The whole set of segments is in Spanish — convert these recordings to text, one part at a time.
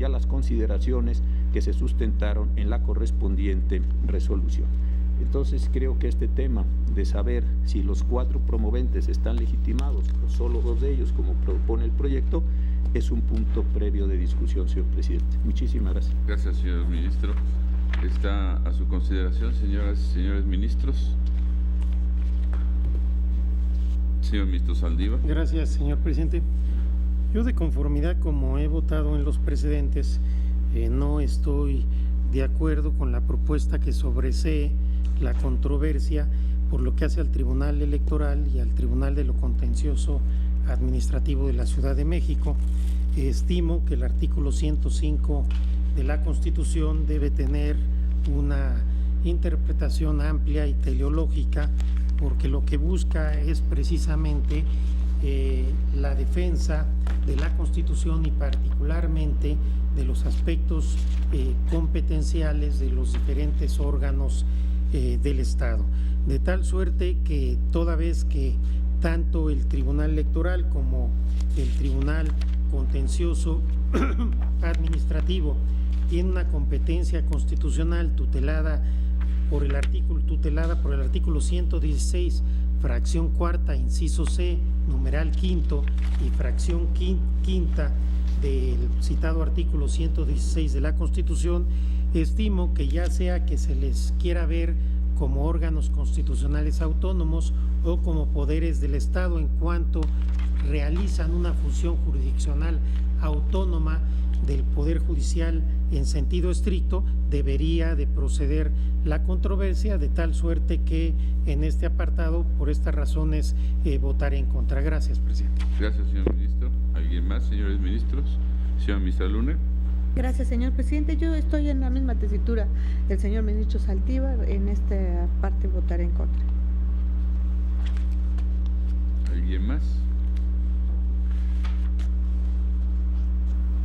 y a las consideraciones que se sustentaron en la correspondiente resolución. Entonces creo que este tema de saber si los 4 promoventes están legitimados o solo 2 de ellos, como propone el proyecto, es un punto previo de discusión, señor presidente. Muchísimas gracias. Gracias, señor ministro. Está a su consideración, señoras y señores ministros. Señor ministro Saldívar. Gracias, señor presidente. Yo, de conformidad como he votado en los precedentes, no estoy de acuerdo con la propuesta que sobresee la controversia por lo que hace al Tribunal Electoral y al Tribunal de lo Contencioso Administrativo de la Ciudad de México. Estimo que el artículo 105 de la Constitución debe tener una interpretación amplia y teleológica, porque lo que busca es precisamente la defensa de la Constitución y particularmente de los aspectos competenciales de los diferentes órganos del Estado, de tal suerte que toda vez que tanto el Tribunal Electoral como el Tribunal Contencioso Administrativo tiene una competencia constitucional tutelada por el artículo 116, fracción cuarta, inciso C, numeral quinto y fracción quinta del citado artículo 116 de la Constitución, estimo que ya sea que se les quiera ver como órganos constitucionales autónomos o como poderes del Estado en cuanto realizan una función jurisdiccional autónoma del Poder Judicial en sentido estricto, debería de proceder la controversia, de tal suerte que en este apartado, por estas razones, votaré en contra. Gracias, presidente. Gracias, señor ministro. ¿Alguien más, señores ministros? Señora ministra Luna. Gracias, señor presidente. Yo estoy en la misma tesitura del señor ministro Saldívar. En esta parte votaré en contra. ¿Alguien más?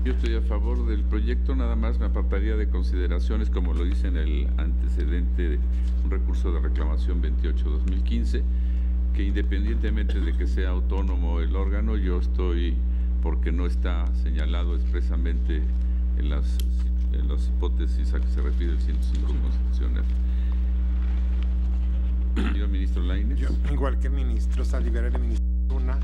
Yo estoy a favor del proyecto, nada más me apartaría de consideraciones, como lo dice en el antecedente de un recurso de reclamación 28-2015, que independientemente de que sea autónomo el órgano, yo estoy, porque no está señalado expresamente en las hipótesis a que se refiere el 105 constitucional. Señor ministro Lainez. Yo, igual que el ministro Saldívar, el ministro Luna,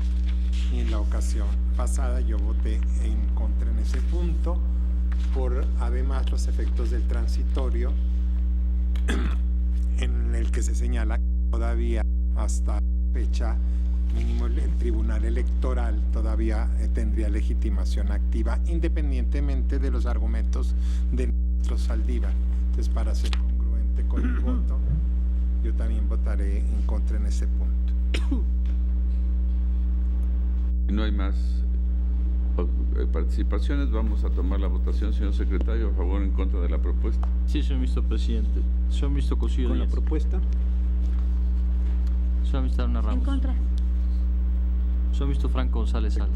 y en la ocasión pasada yo voté en contra en ese punto, por además los efectos del transitorio en el que se señala que todavía hasta fecha mínimo el Tribunal Electoral todavía tendría legitimación activa independientemente de los argumentos del ministro Saldívar. Entonces, para ser congruente con el voto, yo también votaré en contra en ese punto. No hay más participaciones. Vamos a tomar la votación. Señor secretario, a favor o en contra de la propuesta. Sí, señor ministro presidente. Señor ministro Cosío Con Díaz. la propuesta. Señor ministro Luna Ramos. En contra. Señor ministro Franco González Salas.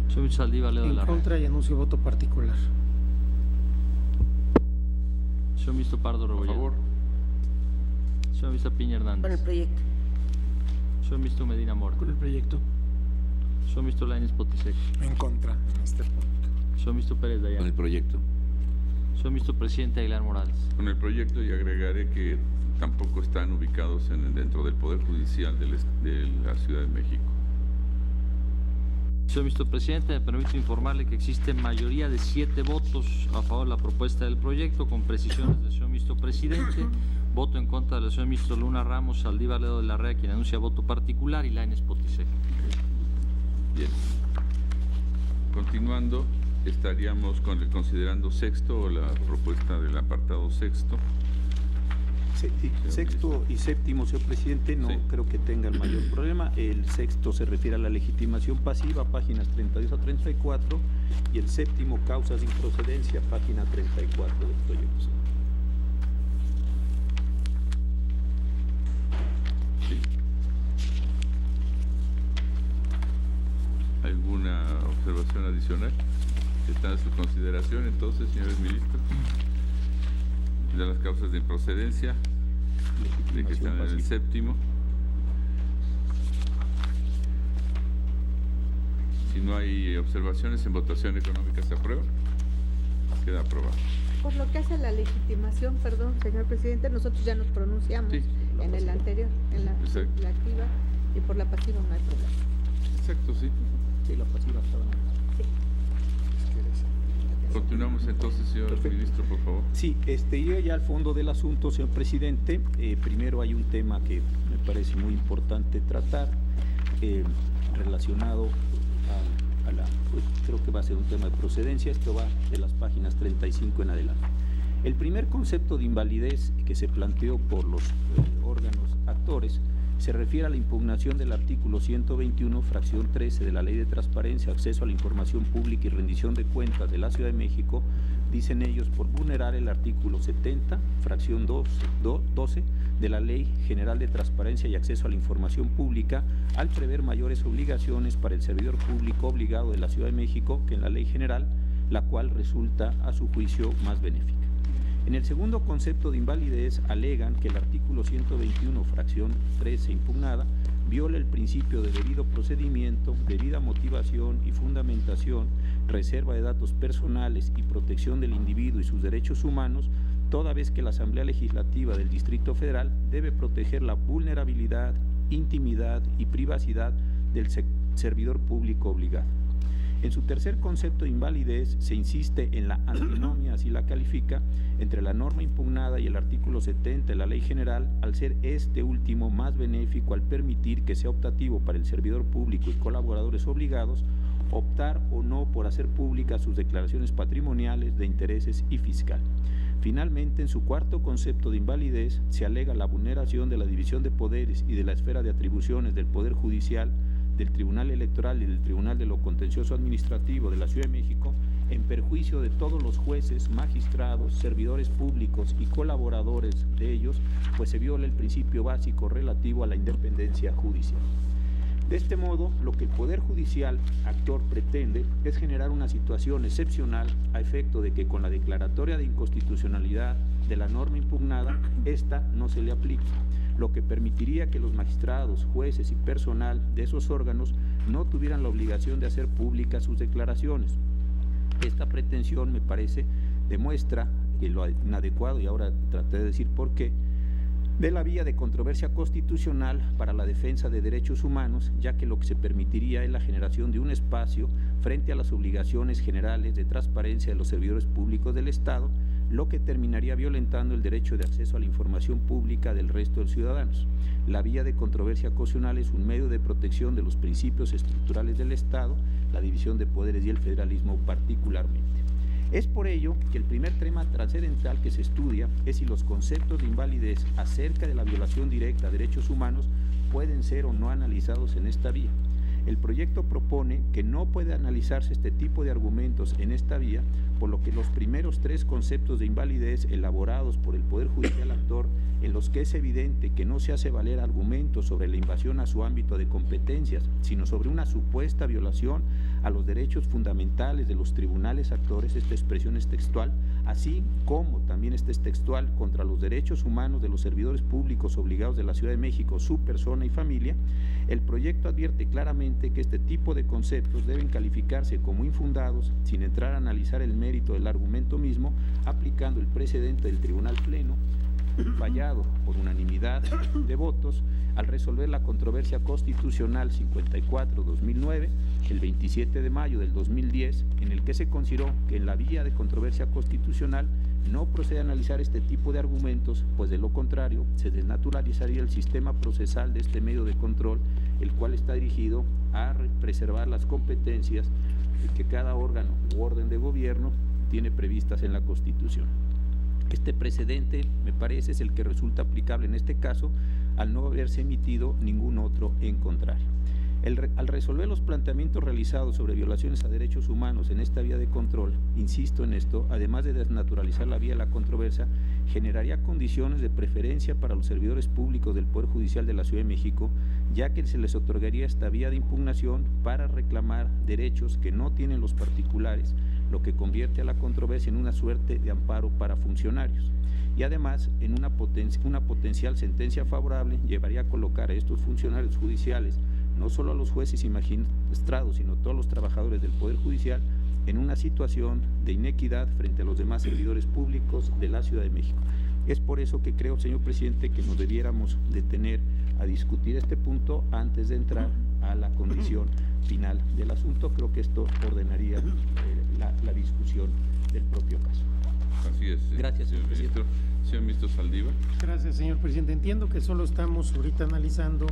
Señor ministro Saldívar Ledo de la En Rea. contra y anuncio voto particular. Señor ministro Pardo A Rebolledo. favor. Señor ministro Piña Hernández. Con el proyecto. Señor ministro Medina Mora. Con el proyecto. Señor ministro Lainez Potisek. En contra en este punto. Señor ministro Pérez Dayán. Con el proyecto. Señor ministro presidente Aguilar Morales. Con el proyecto, y agregaré que tampoco están ubicados dentro del Poder Judicial de la Ciudad de México. Señor ministro presidente, me permito informarle que existe mayoría de 7 votos a favor de la propuesta del proyecto, con precisiones del señor ministro presidente. Voto en contra del señor ministro Luna Ramos, Saldívar Ledo de la Rea, quien anuncia voto particular, y Lainez Potisek. Bien. Continuando, estaríamos considerando sexto o la propuesta del apartado sexto. Sexto y séptimo, señor presidente, no Sí. creo que tenga el mayor problema. El sexto se refiere a la legitimación pasiva, páginas 32 a 34, y el séptimo, causas de improcedencia, página 34 del proyecto. ¿Sí? ¿Alguna observación adicional? ¿Está en su consideración entonces, señores ministros? De las causas de improcedencia, de que están en el séptimo. Si no hay observaciones, en votación económica se aprueba. Queda aprobado. Por lo que hace a la legitimación, perdón, señor presidente, nosotros ya nos pronunciamos Sí. en el anterior, en la activa, y por la pasiva no hay problema. Exacto, sí. Sí, la pasiva estaba en Continuamos entonces, señor Perfecto. ministro, por favor. Sí, iría ya al fondo del asunto, señor presidente. Primero hay un tema que me parece muy importante tratar, relacionado pues, creo que va a ser un tema de procedencia. Esto va de las páginas 35 en adelante. El primer concepto de invalidez que se planteó por los órganos actores se refiere a la impugnación del artículo 121, fracción 13 de la Ley de Transparencia, Acceso a la Información Pública y Rendición de Cuentas de la Ciudad de México, dicen ellos, por vulnerar el artículo 70, fracción 12 de la Ley General de Transparencia y Acceso a la Información Pública, al prever mayores obligaciones para el servidor público obligado de la Ciudad de México que en la Ley General, la cual resulta, a su juicio, más benéfica. En el segundo concepto de invalidez alegan que el artículo 121, fracción 13 impugnada, viola el principio de debido procedimiento, debida motivación y fundamentación, reserva de datos personales y protección del individuo y sus derechos humanos, toda vez que la Asamblea Legislativa del Distrito Federal debe proteger la vulnerabilidad, intimidad y privacidad del servidor público obligado. En su tercer concepto de invalidez se insiste en la antinomia, así la califica, entre la norma impugnada y el artículo 70 de la Ley General, al ser este último más benéfico al permitir que sea optativo para el servidor público y colaboradores obligados optar o no por hacer públicas sus declaraciones patrimoniales, de intereses y fiscal. Finalmente, en su cuarto concepto de invalidez se alega la vulneración de la división de poderes y de la esfera de atribuciones del Poder Judicial, del Tribunal Electoral y del Tribunal de lo Contencioso Administrativo de la Ciudad de México, en perjuicio de todos los jueces, magistrados, servidores públicos y colaboradores de ellos, pues se viola el principio básico relativo a la independencia judicial. De este modo, lo que el Poder Judicial actor pretende es generar una situación excepcional a efecto de que con la declaratoria de inconstitucionalidad de la norma impugnada, esta no se le aplique, lo que permitiría que los magistrados, jueces y personal de esos órganos no tuvieran la obligación de hacer públicas sus declaraciones. Esta pretensión, me parece, demuestra que lo inadecuado, y ahora traté de decir por qué, de la vía de controversia constitucional para la defensa de derechos humanos, ya que lo que se permitiría es la generación de un espacio frente a las obligaciones generales de transparencia de los servidores públicos del Estado, lo que terminaría violentando el derecho de acceso a la información pública del resto de los ciudadanos. La vía de controversia constitucional es un medio de protección de los principios estructurales del Estado, la división de poderes y el federalismo particularmente. Es por ello que el primer tema trascendental que se estudia es si los conceptos de invalidez acerca de la violación directa a derechos humanos pueden ser o no analizados en esta vía. El proyecto propone que no puede analizarse este tipo de argumentos en esta vía, por lo que los primeros tres conceptos de invalidez elaborados por el Poder Judicial actor, en los que es evidente que no se hace valer argumentos sobre la invasión a su ámbito de competencias, sino sobre una supuesta violación a los derechos fundamentales de los tribunales actores, esta expresión es textual, así como también este es textual, contra los derechos humanos de los servidores públicos obligados de la Ciudad de México, su persona y familia, el proyecto advierte claramente que este tipo de conceptos deben calificarse como infundados, sin entrar a analizar el mérito del argumento mismo, aplicando el precedente del Tribunal Pleno, fallado por unanimidad de votos al resolver la controversia constitucional 54-2009, el 27 de mayo del 2010, en el que se consideró que en la vía de controversia constitucional no procede a analizar este tipo de argumentos, pues de lo contrario se desnaturalizaría el sistema procesal de este medio de control, el cual está dirigido a preservar las competencias que cada órgano u orden de gobierno tiene previstas en la Constitución. Este precedente, me parece, es el que resulta aplicable en este caso, al no haberse emitido ningún otro en contrario. Al resolver los planteamientos realizados sobre violaciones a derechos humanos en esta vía de control, insisto en esto, además de desnaturalizar la vía de la controversia, generaría condiciones de preferencia para los servidores públicos del Poder Judicial de la Ciudad de México, ya que se les otorgaría esta vía de impugnación para reclamar derechos que no tienen los particulares, lo que convierte a la controversia en una suerte de amparo para funcionarios. Y además, en una potencial sentencia favorable, llevaría a colocar a estos funcionarios judiciales no solo a los jueces y magistrados, sino a todos los trabajadores del Poder Judicial en una situación de inequidad frente a los demás servidores públicos de la Ciudad de México. Es por eso que creo, señor presidente, que nos debiéramos detener a discutir este punto antes de entrar a la condición final del asunto. Creo que esto ordenaría la discusión del propio caso. Así es. Gracias, señor presidente. Señor ministro Saldívar. Gracias, señor presidente. Entiendo que solo estamos ahorita analizando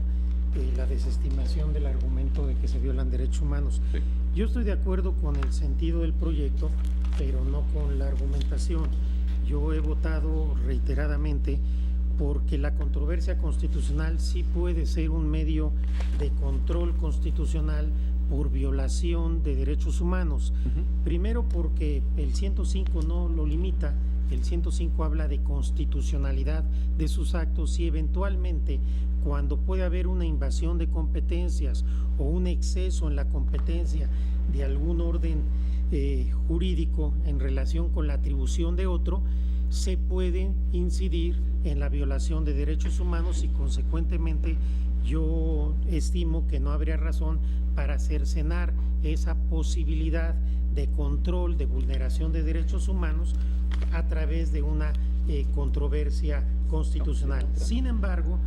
la desestimación del argumento de que se violan derechos humanos. Sí. Yo estoy de acuerdo con el sentido del proyecto, pero no con la argumentación. Yo he votado reiteradamente porque la controversia constitucional sí puede ser un medio de control constitucional por violación de derechos humanos. Primero porque el 105 no lo limita, el 105 habla de constitucionalidad de sus actos y eventualmente cuando puede haber una invasión de competencias o un exceso en la competencia de algún orden jurídico en relación con la atribución de otro, se puede incidir en la violación de derechos humanos y consecuentemente yo estimo que no habría razón para cercenar esa posibilidad de control de vulneración de derechos humanos a través de una controversia constitucional. Sin embargo,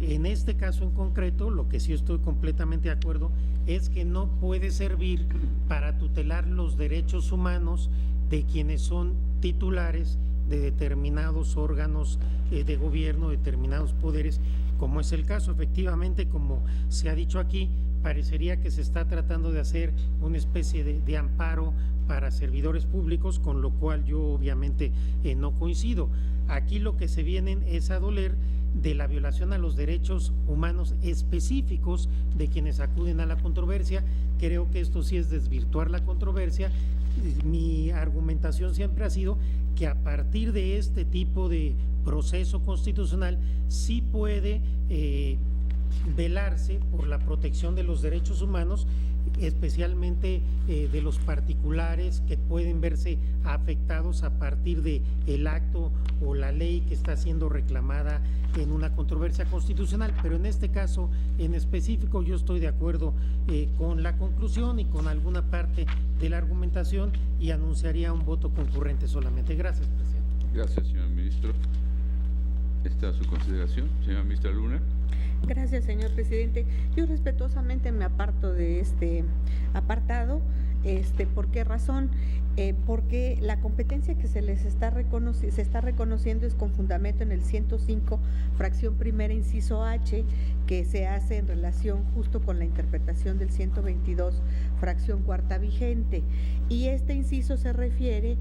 en este caso en concreto, lo que sí estoy completamente de acuerdo es que no puede servir para tutelar los derechos humanos de quienes son titulares de determinados órganos de gobierno, determinados poderes, como es el caso. Efectivamente, como se ha dicho aquí, parecería que se está tratando de hacer una especie de amparo para servidores públicos, con lo cual yo obviamente no coincido. Aquí lo que se vienen es a doler de la violación a los derechos humanos específicos de quienes acuden a la controversia. Creo que esto sí es desvirtuar la controversia. Mi argumentación siempre ha sido que a partir de este tipo de proceso constitucional sí puede velarse por la protección de los derechos humanos, especialmente de los particulares que pueden verse afectados a partir de el acto o la ley que está siendo reclamada en una controversia constitucional. Pero en este caso en específico yo estoy de acuerdo con la conclusión y con alguna parte de la argumentación y anunciaría un voto concurrente solamente. Gracias, presidente. Gracias, señor ministro. ¿Esta es su consideración, señora ministra Luna? Gracias, señor presidente. Yo respetuosamente me aparto de este apartado. ¿Por qué razón? Porque la competencia que se les está reconociendo es con fundamento en el 105, fracción primera, inciso H, que se hace en relación justo con la interpretación del 122, fracción cuarta vigente. Y este inciso se refiere,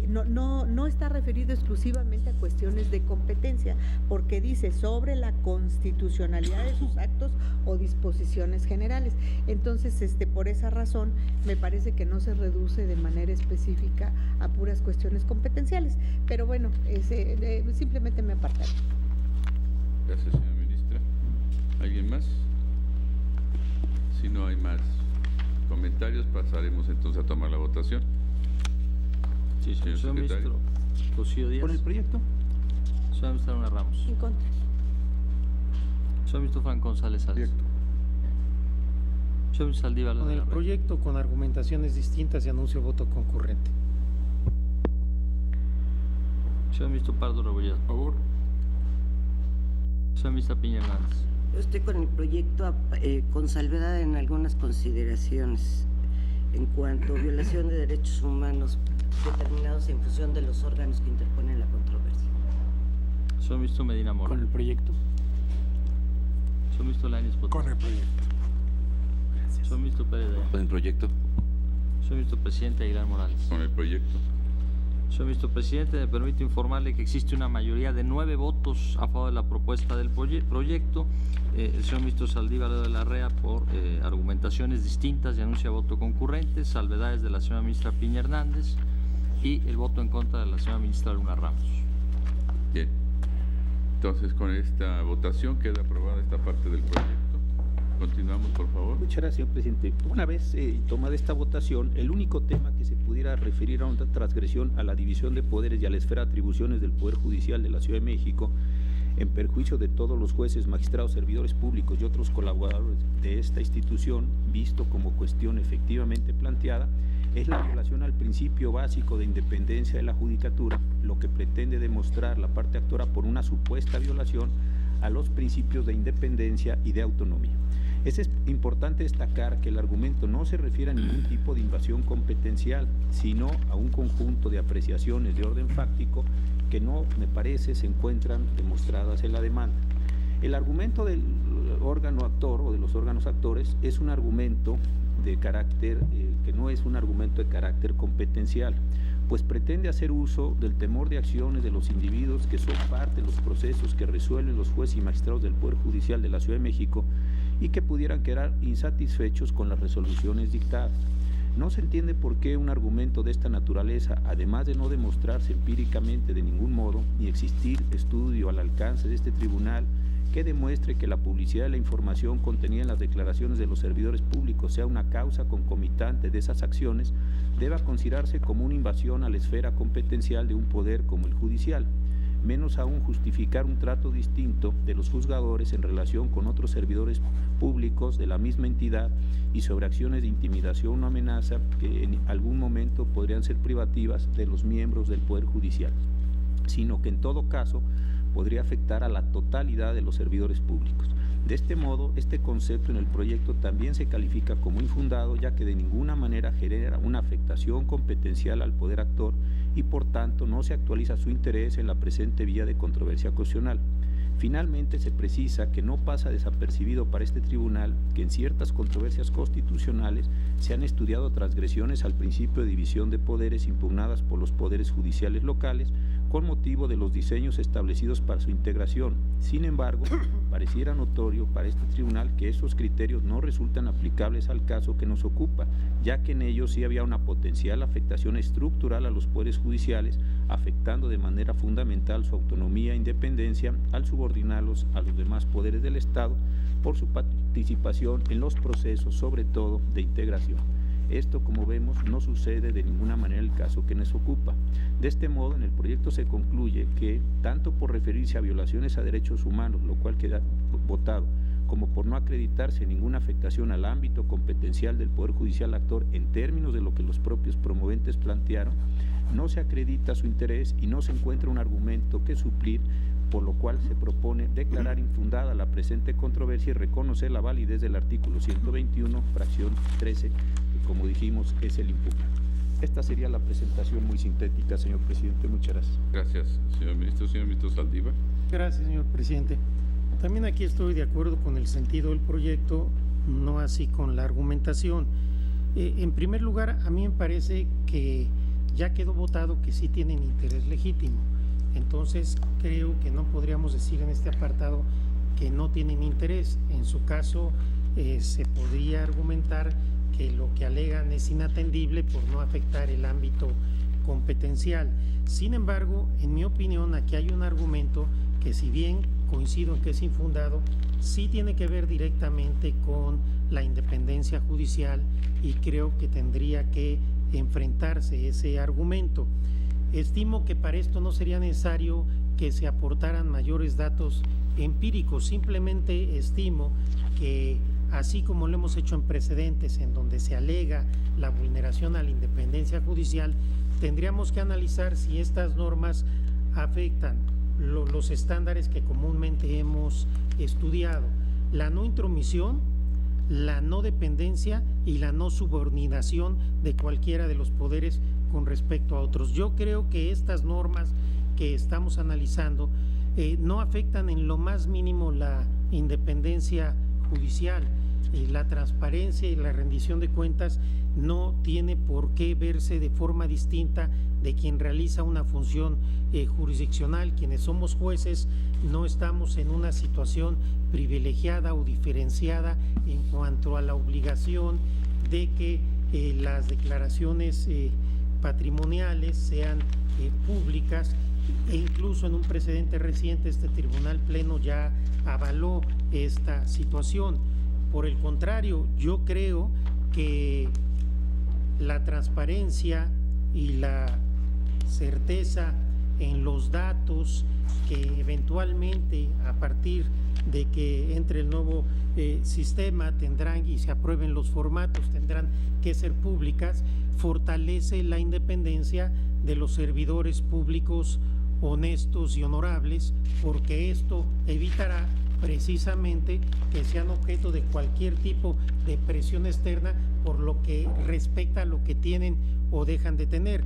no está referido exclusivamente a cuestiones de competencia, porque dice sobre la constitucionalidad de sus actos o disposiciones generales. Entonces, por esa razón, me parece que no se reduce de manera específica a puras cuestiones competenciales. Pero bueno, simplemente me apartaré. Gracias, señora ministra. ¿Alguien más? Si no hay más comentarios, pasaremos entonces a tomar la votación. Sí, señor secretario. ministro Cosío Díaz. ¿Por el proyecto? Señor ministro Luna Ramos. En contra. Señor ministro Franco González Sáenz. Señor ministro Saldívar. Con el proyecto con argumentaciones distintas y anuncio voto concurrente. Señor ministro Pardo Rebolledo. Por favor. Señor ministro Piña Hernández. Yo estoy con el proyecto con salvedad en algunas consideraciones en cuanto a violación de derechos humanos determinados en función de los órganos que interponen la controversia. Señor ministro Medina Mora. ¿Con el proyecto? Señor ministro Lainez Potter. Con el proyecto. Señor ministro Pérez Dayán. Con el proyecto. Señor ministro Presidente Aguilar Morales. Con el proyecto. Señor ministro Presidente, me permito informarle que existe una mayoría de 9 votos a favor de la propuesta del proyecto. El señor ministro Saldívar de la Rea por argumentaciones distintas y anuncia voto concurrente, salvedades de la señora ministra Piña Hernández y el voto en contra de la señora ministra Luna Ramos. Bien. Entonces, con esta votación queda aprobada esta parte del proyecto. Continuamos, por favor. Muchas gracias, señor presidente. Una vez tomada esta votación, el único tema que se pudiera referir a una transgresión a la división de poderes y a la esfera de atribuciones del Poder Judicial de la Ciudad de México en perjuicio de todos los jueces, magistrados, servidores públicos y otros colaboradores de esta institución, visto como cuestión efectivamente planteada, es la violación al principio básico de independencia de la judicatura, lo que pretende demostrar la parte actora por una supuesta violación a los principios de independencia y de autonomía. Es importante destacar que el argumento no se refiere a ningún tipo de invasión competencial, sino a un conjunto de apreciaciones de orden fáctico que no, me parece, se encuentran demostradas en la demanda. El argumento del órgano actor o de los órganos actores es un argumento de carácter, que no es un argumento de carácter competencial, pues pretende hacer uso del temor de acciones de los individuos que son parte de los procesos que resuelven los jueces y magistrados del Poder Judicial de la Ciudad de México y que pudieran quedar insatisfechos con las resoluciones dictadas. No se entiende por qué un argumento de esta naturaleza, además de no demostrarse empíricamente de ningún modo, ni existir estudio al alcance de este tribunal que demuestre que la publicidad de la información contenida en las declaraciones de los servidores públicos sea una causa concomitante de esas acciones, deba considerarse como una invasión a la esfera competencial de un poder como el judicial, menos aún justificar un trato distinto de los juzgadores en relación con otros servidores públicos de la misma entidad y sobre acciones de intimidación o amenaza que en algún momento podrían ser privativas de los miembros del Poder Judicial, sino que en todo caso podría afectar a la totalidad de los servidores públicos. De este modo, este concepto en el proyecto también se califica como infundado, ya que de ninguna manera genera una afectación competencial al poder actor y por tanto no se actualiza su interés en la presente vía de controversia constitucional. Finalmente, se precisa que no pasa desapercibido para este tribunal que en ciertas controversias constitucionales se han estudiado transgresiones al principio de división de poderes impugnadas por los poderes judiciales locales con motivo de los diseños establecidos para su integración. Sin embargo, pareciera notorio para este tribunal que esos criterios no resultan aplicables al caso que nos ocupa, ya que en ellos sí había una potencial afectación estructural a los poderes judiciales, afectando de manera fundamental su autonomía e independencia al subordinarlos a los demás poderes del Estado por su participación en los procesos, sobre todo de integración. Esto, como vemos, no sucede de ninguna manera en el caso que nos ocupa. De este modo, en el proyecto se concluye que, tanto por referirse a violaciones a derechos humanos, lo cual queda votado, como por no acreditarse ninguna afectación al ámbito competencial del Poder Judicial actor en términos de lo que los propios promoventes plantearon, no se acredita su interés y no se encuentra un argumento que suplir, por lo cual se propone declarar infundada la presente controversia y reconocer la validez del artículo 121, fracción 13, que, como dijimos, es el impugnado. Esta sería la presentación muy sintética, señor presidente. Muchas gracias. Gracias, señor ministro. Señor ministro Saldívar. Gracias, señor presidente. También aquí estoy de acuerdo con el sentido del proyecto, no así con la argumentación. En primer lugar, a mí me parece que ya quedó votado que sí tienen interés legítimo. Entonces, creo que no podríamos decir en este apartado que no tienen interés. En su caso, se podría argumentar que lo que alegan es inatendible por no afectar el ámbito competencial. Sin embargo, en mi opinión, aquí hay un argumento que, si bien coincido en que es infundado, sí tiene que ver directamente con la independencia judicial y creo que tendría que enfrentarse ese argumento. Estimo que para esto no sería necesario que se aportaran mayores datos empíricos, simplemente estimo que, así como lo hemos hecho en precedentes en donde se alega la vulneración a la independencia judicial, tendríamos que analizar si estas normas afectan los estándares que comúnmente hemos estudiado: la no intromisión, la no dependencia y la no subordinación de cualquiera de los poderes con respecto a otros. Yo creo que estas normas que estamos analizando no afectan en lo más mínimo la independencia judicial. La transparencia y la rendición de cuentas no tiene por qué verse de forma distinta de quien realiza una función jurisdiccional. Quienes somos jueces no estamos en una situación privilegiada o diferenciada en cuanto a la obligación de que las declaraciones patrimoniales sean públicas, e incluso en un precedente reciente este Tribunal Pleno ya avaló esta situación. Por el contrario, yo creo que la transparencia y la certeza en los datos que eventualmente, a partir de que entre el nuevo sistema, tendrán y se aprueben los formatos, tendrán que ser públicas, fortalece la independencia de los servidores públicos honestos y honorables, porque esto evitará precisamente que sean objeto de cualquier tipo de presión externa por lo que respecta a lo que tienen o dejan de tener.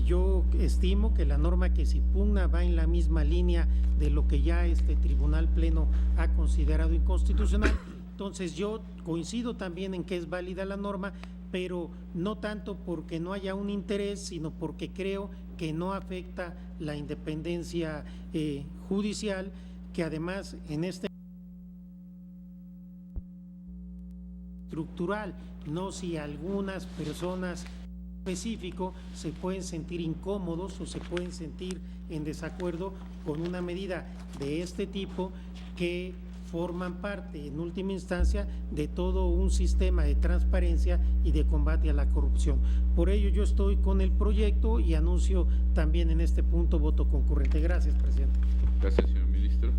Yo estimo que la norma que se impugna va en la misma línea de lo que ya este Tribunal Pleno ha considerado inconstitucional. Entonces yo coincido también en que es válida la norma, pero no tanto porque no haya un interés, sino porque creo que no afecta la independencia judicial, que además en este estructural, no si algunas personas específico se pueden sentir incómodos o se pueden sentir en desacuerdo con una medida de este tipo que forman parte en última instancia de todo un sistema de transparencia y de combate a la corrupción. Por ello yo estoy con el proyecto y anuncio también en este punto voto concurrente. Gracias, presidente. Gracias, señor ministro.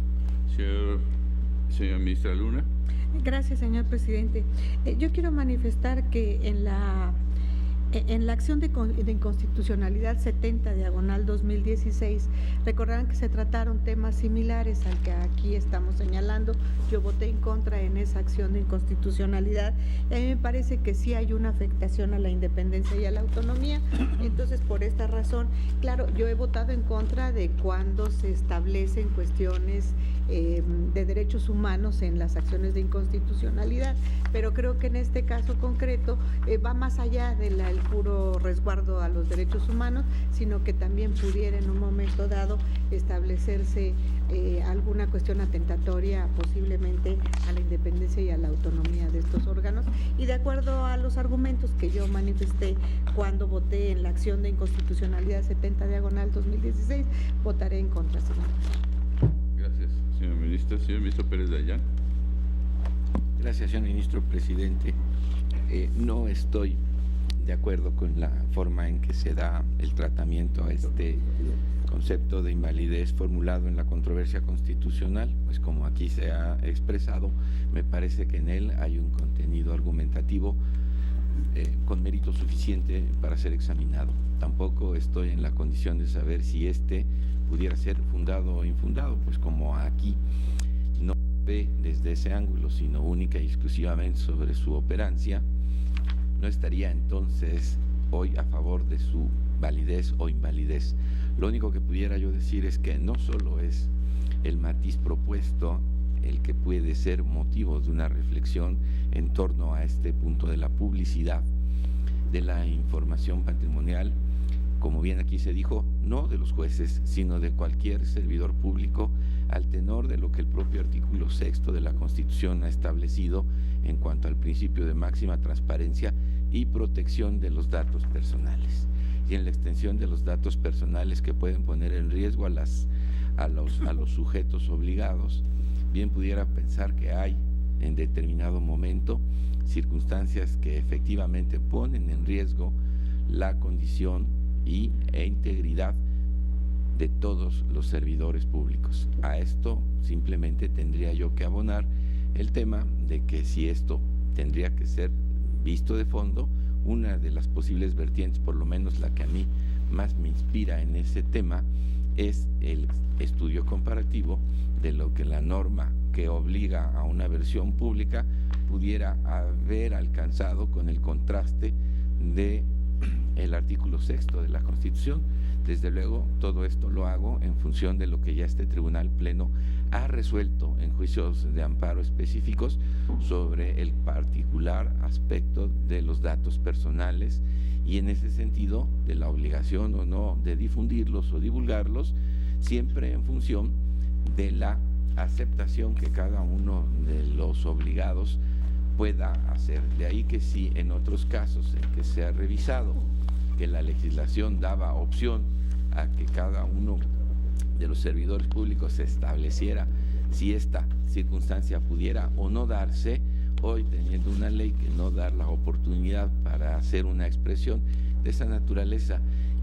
Señora ministra Luna. Gracias, señor presidente. Yo quiero manifestar que en la acción de inconstitucionalidad 70/2016, recordarán que se trataron temas similares al que aquí estamos señalando. Yo voté en contra en esa acción de inconstitucionalidad. A mí me parece que sí hay una afectación a la independencia y a la autonomía. Entonces, por esta razón, claro, yo he votado en contra de cuando se establecen cuestiones de derechos humanos en las acciones de inconstitucionalidad, pero creo que en este caso concreto va más allá del puro resguardo a los derechos humanos, sino que también pudiera en un momento dado establecerse alguna cuestión atentatoria posiblemente a la independencia y a la autonomía de estos órganos. Y de acuerdo a los argumentos que yo manifesté cuando voté en la acción de inconstitucionalidad 70/2016, votaré en contra, señor. Gracias, señor ministro. Señor ministro Pérez Dayán. Gracias, señor ministro presidente. No estoy de acuerdo con la forma en que se da el tratamiento a este concepto de invalidez formulado en la controversia constitucional, pues como aquí se ha expresado, me parece que en él hay un contenido argumentativo con mérito suficiente para ser examinado. Tampoco estoy en la condición de saber si este pudiera ser fundado o infundado, pues como aquí no ve desde ese ángulo, sino única y exclusivamente sobre su operancia, no estaría entonces hoy a favor de su validez o invalidez. Lo único que pudiera yo decir es que no solo es el matiz propuesto el que puede ser motivo de una reflexión en torno a este punto de la publicidad de la información patrimonial, como bien aquí se dijo, no de los jueces, sino de cualquier servidor público, al tenor de lo que el propio artículo 6º de la Constitución ha establecido en cuanto al principio de máxima transparencia y protección de los datos personales, y en la extensión de los datos personales que pueden poner en riesgo a los sujetos obligados. Bien pudiera pensar que hay en determinado momento circunstancias que efectivamente ponen en riesgo la condición e integridad de todos los servidores públicos. A esto simplemente tendría yo que abonar el tema de que si esto tendría que ser visto de fondo, una de las posibles vertientes, por lo menos la que a mí más me inspira en ese tema, es el estudio comparativo de lo que la norma que obliga a una versión pública pudiera haber alcanzado con el contraste de el artículo 6º de la Constitución. Desde luego, todo esto lo hago en función de lo que ya este Tribunal Pleno ha resuelto en juicios de amparo específicos sobre el particular aspecto de los datos personales y en ese sentido de la obligación o no de difundirlos o divulgarlos, siempre en función de la aceptación que cada uno de los obligados pueda hacer. De ahí que si en otros casos en que se ha revisado que la legislación daba opción a que cada uno de los servidores públicos se estableciera si esta circunstancia pudiera o no darse, hoy teniendo una ley que no da la oportunidad para hacer una expresión de esa naturaleza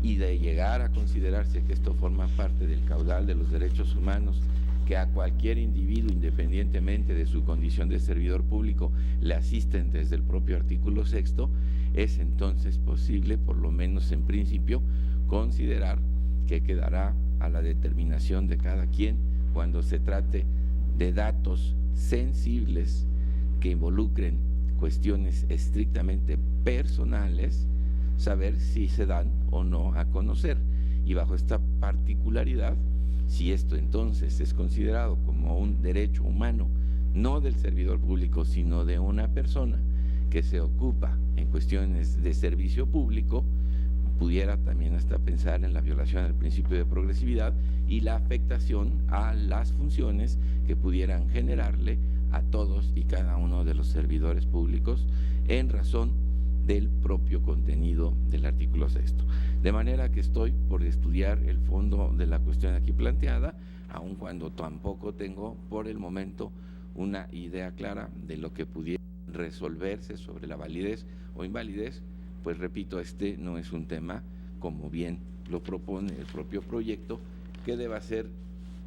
y de llegar a considerarse que esto forma parte del caudal de los derechos humanos, que a cualquier individuo, independientemente de su condición de servidor público, le asisten desde el propio artículo 6º, es entonces posible, por lo menos en principio, considerar que quedará a la determinación de cada quien cuando se trate de datos sensibles que involucren cuestiones estrictamente personales, saber si se dan o no a conocer. Y bajo esta particularidad, si esto entonces es considerado como un derecho humano, no del servidor público, sino de una persona que se ocupa en cuestiones de servicio público, pudiera también hasta pensar en la violación del principio de progresividad y la afectación a las funciones que pudieran generarle a todos y cada uno de los servidores públicos en razón del propio contenido del artículo 6º. De manera que estoy por estudiar el fondo de la cuestión aquí planteada, aun cuando tampoco tengo por el momento una idea clara de lo que pudiera resolverse sobre la validez o invalidez, pues repito, este no es un tema, como bien lo propone el propio proyecto, que deba ser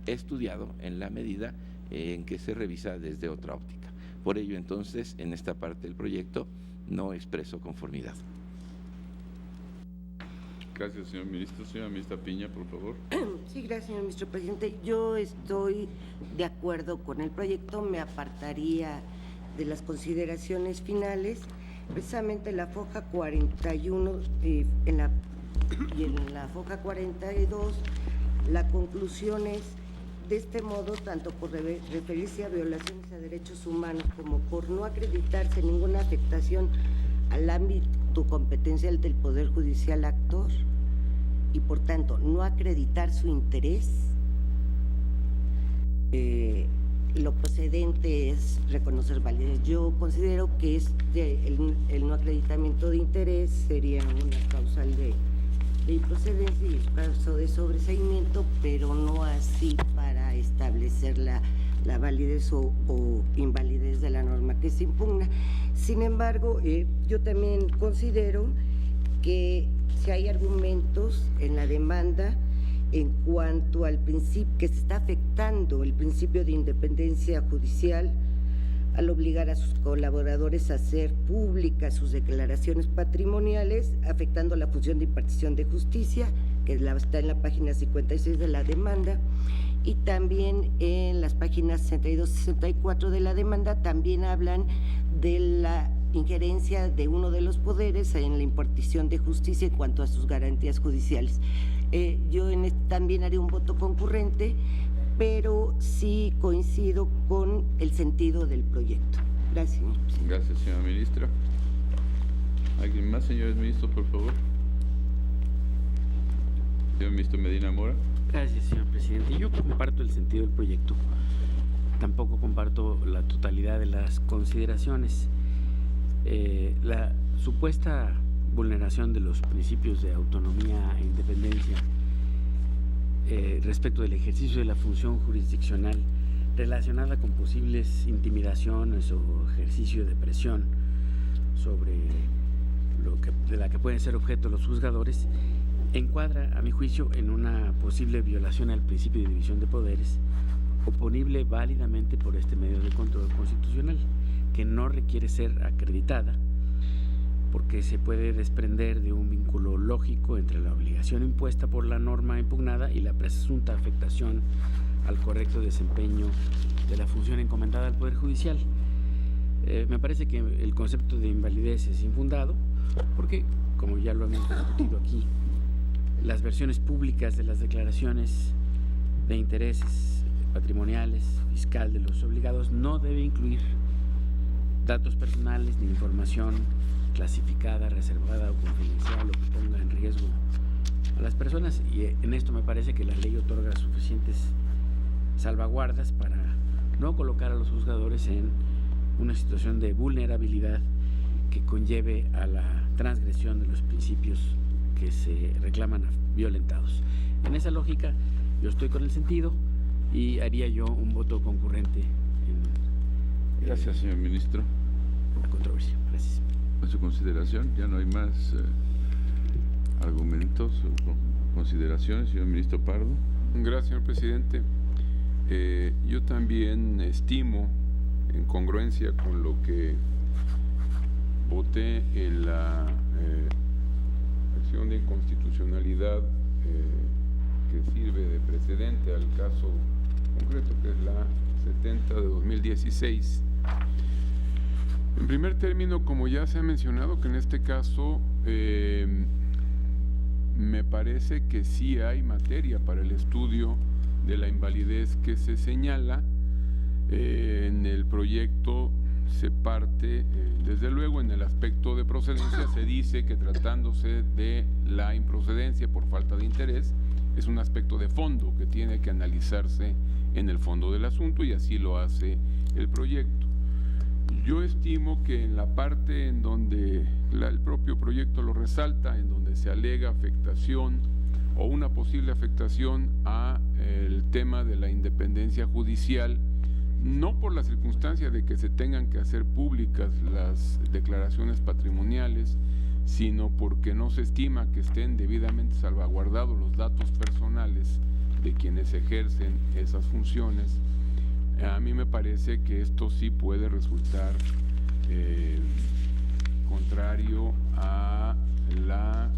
estudiado en la medida en que se revisa desde otra óptica. Por ello, entonces, en esta parte del proyecto no expreso conformidad. Gracias, señor ministro. Señora ministra Piña, por favor. Sí, gracias, señor ministro presidente. Yo estoy de acuerdo con el proyecto, me apartaría de las consideraciones finales. Precisamente la foja 41 y en la foja 42, la conclusión es: de este modo, tanto por referirse a violaciones a derechos humanos como por no acreditarse ninguna afectación al ámbito competencial del Poder Judicial actor y, por tanto, no acreditar su interés, lo procedente es reconocer validez. Yo considero que el no acreditamiento de interés sería una causal de improcedencia y un caso de sobreseimiento, pero no así para establecer la validez o invalidez de la norma que se impugna. Sin embargo, yo también considero que si hay argumentos en la demanda en cuanto al principio que se está afectando el principio de independencia judicial al obligar a sus colaboradores a hacer públicas sus declaraciones patrimoniales, afectando la función de impartición de justicia, que está en la página 56 de la demanda, y también en las páginas 62 y 64 de la demanda también hablan de la injerencia de uno de los poderes en la impartición de justicia en cuanto a sus garantías judiciales. Yo también haré un voto concurrente, pero sí coincido con el sentido del proyecto. Gracias, señor presidente. Gracias, señora ministra. ¿Alguien más, señores ministros, por favor? Señor ministro Medina Mora. Gracias, señor presidente. Yo comparto el sentido del proyecto. Tampoco comparto la totalidad de las consideraciones. La supuesta vulneración de los principios de autonomía e independencia respecto del ejercicio de la función jurisdiccional relacionada con posibles intimidaciones o ejercicio de presión sobre de la que pueden ser objeto los juzgadores, encuadra, a mi juicio, en una posible violación al principio de división de poderes, oponible válidamente por este medio de control constitucional, que no requiere ser acreditada, porque se puede desprender de un vínculo lógico entre la obligación impuesta por la norma impugnada y la presunta afectación al correcto desempeño de la función encomendada al Poder Judicial. Me parece que el concepto de invalidez es infundado, porque, como ya lo hemos discutido aquí, las versiones públicas de las declaraciones de intereses patrimoniales, fiscal de los obligados, no debe incluir datos personales ni información clasificada, reservada o confidencial o que ponga en riesgo a las personas, y en esto me parece que la ley otorga suficientes salvaguardas para no colocar a los juzgadores en una situación de vulnerabilidad que conlleve a la transgresión de los principios que se reclaman violentados. En esa lógica yo estoy con el sentido y haría yo un voto concurrente en Gracias, señor ministro. la controversia. Gracias. En su consideración, ya no hay más argumentos. consideraciones, señor ministro Pardo. Gracias, señor presidente. Yo también estimo, en congruencia con lo que voté en la acción de inconstitucionalidad que sirve de precedente al caso concreto, que es la 70 de 2016. En primer término, como ya se ha mencionado, que en este caso me parece que sí hay materia para el estudio de la invalidez que se señala. En el proyecto se parte, desde luego, en el aspecto de procedencia se dice que tratándose de la improcedencia por falta de interés, es un aspecto de fondo que tiene que analizarse en el fondo del asunto, y así lo hace el proyecto. Yo estimo que en la parte en donde el propio proyecto lo resalta, en donde se alega afectación o una posible afectación a el tema de la independencia judicial, no por la circunstancia de que se tengan que hacer públicas las declaraciones patrimoniales, sino porque no se estima que estén debidamente salvaguardados los datos personales de quienes ejercen esas funciones. A mí me parece que esto sí puede resultar contrario a la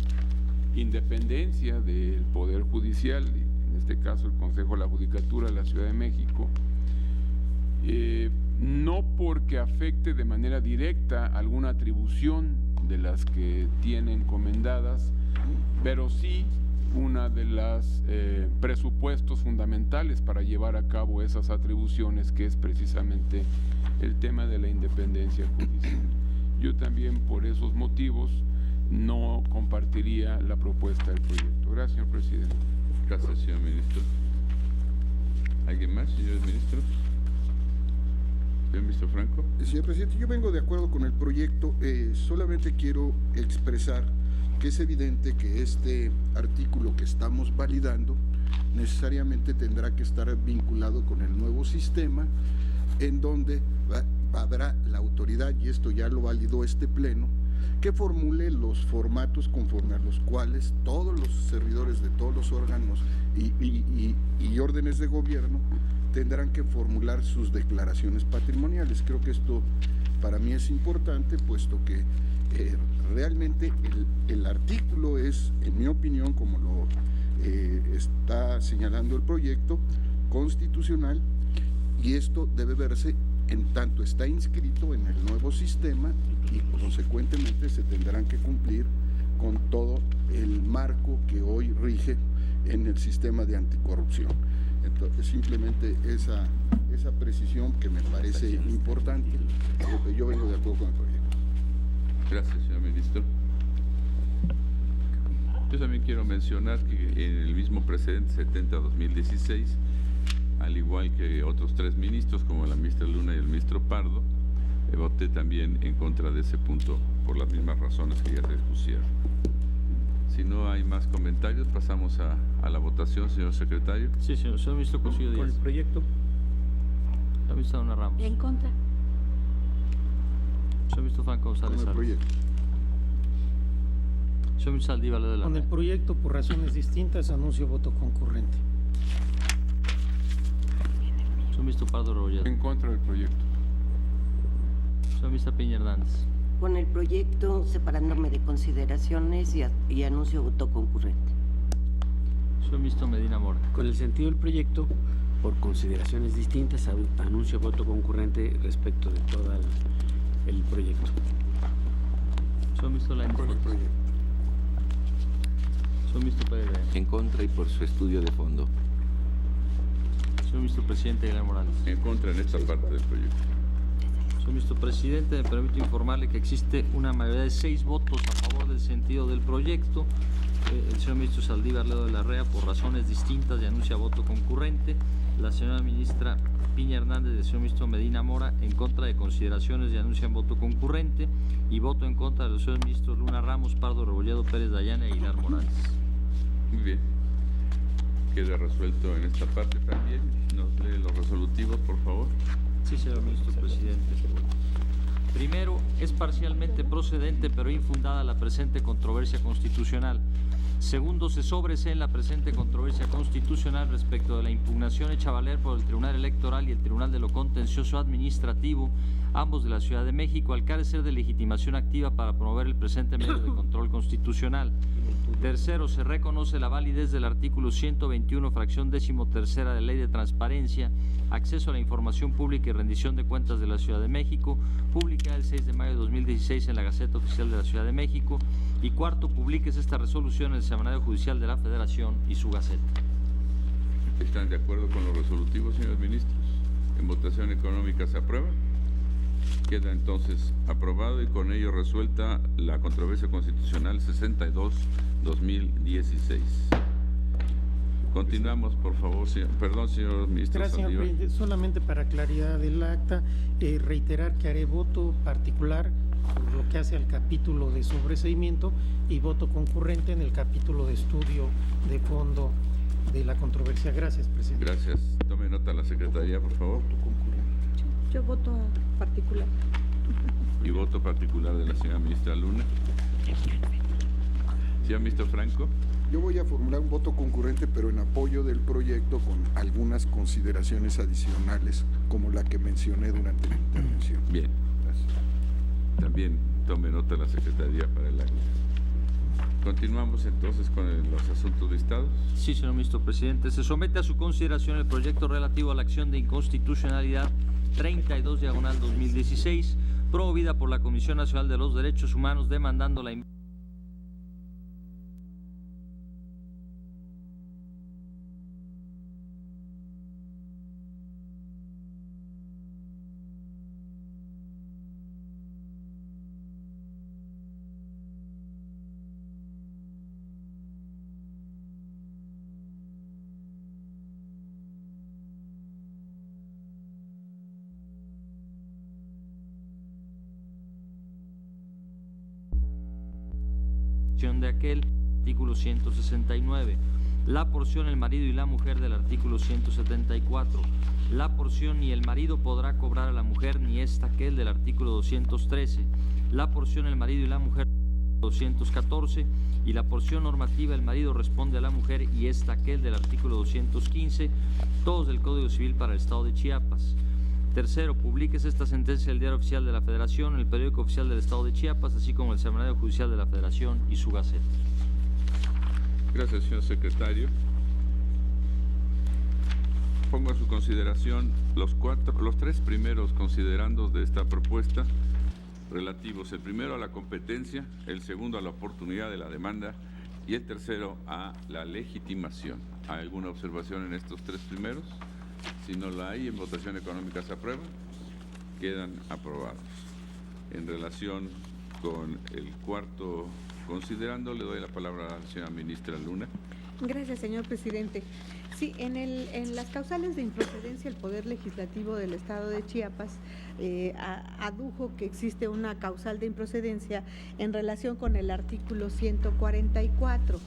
independencia del Poder Judicial, en este caso el Consejo de la Judicatura de la Ciudad de México, no porque afecte de manera directa alguna atribución de las que tiene encomendadas, pero sí una de las presupuestos fundamentales para llevar a cabo esas atribuciones, que es precisamente el tema de la independencia judicial. Yo también, por esos motivos, no compartiría la propuesta del proyecto. Gracias, señor presidente. Gracias, señor ministro. ¿Alguien más, señores ministros? Señor ministro Franco. Señor presidente, yo vengo de acuerdo con el proyecto. Solamente quiero expresar que es evidente que este artículo que estamos validando necesariamente tendrá que estar vinculado con el nuevo sistema, en donde habrá la autoridad, y esto ya lo validó este pleno, que formule los formatos conforme a los cuales todos los servidores de todos los órganos y órdenes de gobierno tendrán que formular sus declaraciones patrimoniales. Creo que esto para mí es importante, puesto que realmente el artículo es, en mi opinión, como lo está señalando el proyecto, constitucional, y esto debe verse en tanto está inscrito en el nuevo sistema, y consecuentemente se tendrán que cumplir con todo el marco que hoy rige en el sistema de anticorrupción. Entonces, simplemente esa precisión que me parece importante, porque yo vengo de acuerdo con el proyecto. Gracias, señor ministro. Yo también quiero mencionar que en el mismo precedente 70-2016, al igual que otros 3 ministros, como la ministra Luna y el ministro Pardo, voté también en contra de ese punto por las mismas razones que ya se expusieron. Si no hay más comentarios, pasamos a la votación, señor secretario. Sí, señor ministro Cosío Díaz. Con el proyecto. Señor ministro Luna Ramos. En contra. Señor ministro Franco González. Con el proyecto. Señor ministro Saldívar Ledo de la Con el Rea. proyecto, por razones distintas, anuncio voto concurrente. Señor ministro Pardo Rebolledo. En contra del proyecto. Señor ministro Piña Hernández. Con el proyecto, separándome de consideraciones y anuncio voto concurrente. Señor ministro Medina Mora. Con el sentido del proyecto, por consideraciones distintas, anuncio voto concurrente respecto de todo el proyecto. Señor ministro Lainez. Con el proyecto. Señor ministro Pérez de Anda. En contra y por su estudio de fondo. Señor ministro Presidente Guillermo Morales. En contra en esta parte del proyecto. Señor ministro Presidente, me permito informarle que existe una mayoría de 6 votos a favor del sentido del proyecto. El señor ministro Saldívar Ledo de la Rea, por razones distintas, y anuncia voto concurrente. La señora ministra Piña Hernández y el señor ministro Medina Mora, en contra de consideraciones, y anuncian voto concurrente. Y voto en contra de los señores ministros Luna Ramos, Pardo Rebolledo, Pérez Dayana y Aguilar Morales. Muy bien. Queda resuelto en esta parte también. Nos lee los resolutivos, por favor. Sí, señor ministro presidente. Primero, es parcialmente procedente pero infundada la presente controversia constitucional. Segundo, se sobresee en la presente controversia constitucional respecto de la impugnación hecha valer por el Tribunal Electoral y el Tribunal de lo Contencioso Administrativo, ambos de la Ciudad de México, al carecer de legitimación activa para promover el presente medio de control constitucional. Tercero, se reconoce la validez del artículo 121, fracción 13ª de la Ley de Transparencia, Acceso a la Información Pública y Rendición de Cuentas de la Ciudad de México, publicada el 6 de mayo de 2016 en la Gaceta Oficial de la Ciudad de México. Y cuarto, publiques esta resolución en el Semanario Judicial de la Federación y su Gaceta. ¿Están de acuerdo con los resolutivos, señores ministros? En votación económica se aprueba. Queda entonces aprobado y con ello resuelta la controversia constitucional 62-2016. Continuamos, por favor. Perdón, señor ministro. Gracias, señor presidente. Solamente para claridad del acta, reiterar que haré voto particular por lo que hace al capítulo de sobreseimiento y voto concurrente en el capítulo de estudio de fondo de la controversia. Gracias, presidente. Gracias. Tome nota la secretaría, por favor. Yo voto particular. Y voto particular de la señora ministra Luna. Señor ministro Franco. Yo voy a formular un voto concurrente, pero en apoyo del proyecto con algunas consideraciones adicionales, como la que mencioné durante mi intervención. Bien. Gracias. También tome nota la Secretaría para el acta. Continuamos entonces con los asuntos listados. Sí, señor ministro presidente. Se somete a su consideración el proyecto relativo a la acción de inconstitucionalidad 32/2016, promovida por la Comisión Nacional de los Derechos Humanos, demandando la de aquel artículo 169, la porción el marido y la mujer del artículo 174, la porción ni el marido podrá cobrar a la mujer ni esta aquel del artículo 213, la porción el marido y la mujer del 214 y la porción normativa el marido responde a la mujer y esta aquel del artículo 215, todos del Código Civil para el Estado de Chiapas. Tercero, publiques esta sentencia en el Diario Oficial de la Federación, en el Periódico Oficial del Estado de Chiapas, así como en el Semanario Judicial de la Federación y su Gaceta. Gracias, señor secretario. Pongo a su consideración los tres primeros considerandos de esta propuesta relativos, el primero a la competencia, el segundo a la oportunidad de la demanda y el tercero a la legitimación. ¿Hay alguna observación en estos tres primeros? Si no la hay, en votación económica se aprueba, quedan aprobados. En relación con el cuarto considerando, le doy la palabra a la señora ministra Luna. Gracias, señor presidente. Sí, en las causales de improcedencia, el Poder Legislativo del Estado de Chiapas adujo que existe una causal de improcedencia en relación con el artículo 144.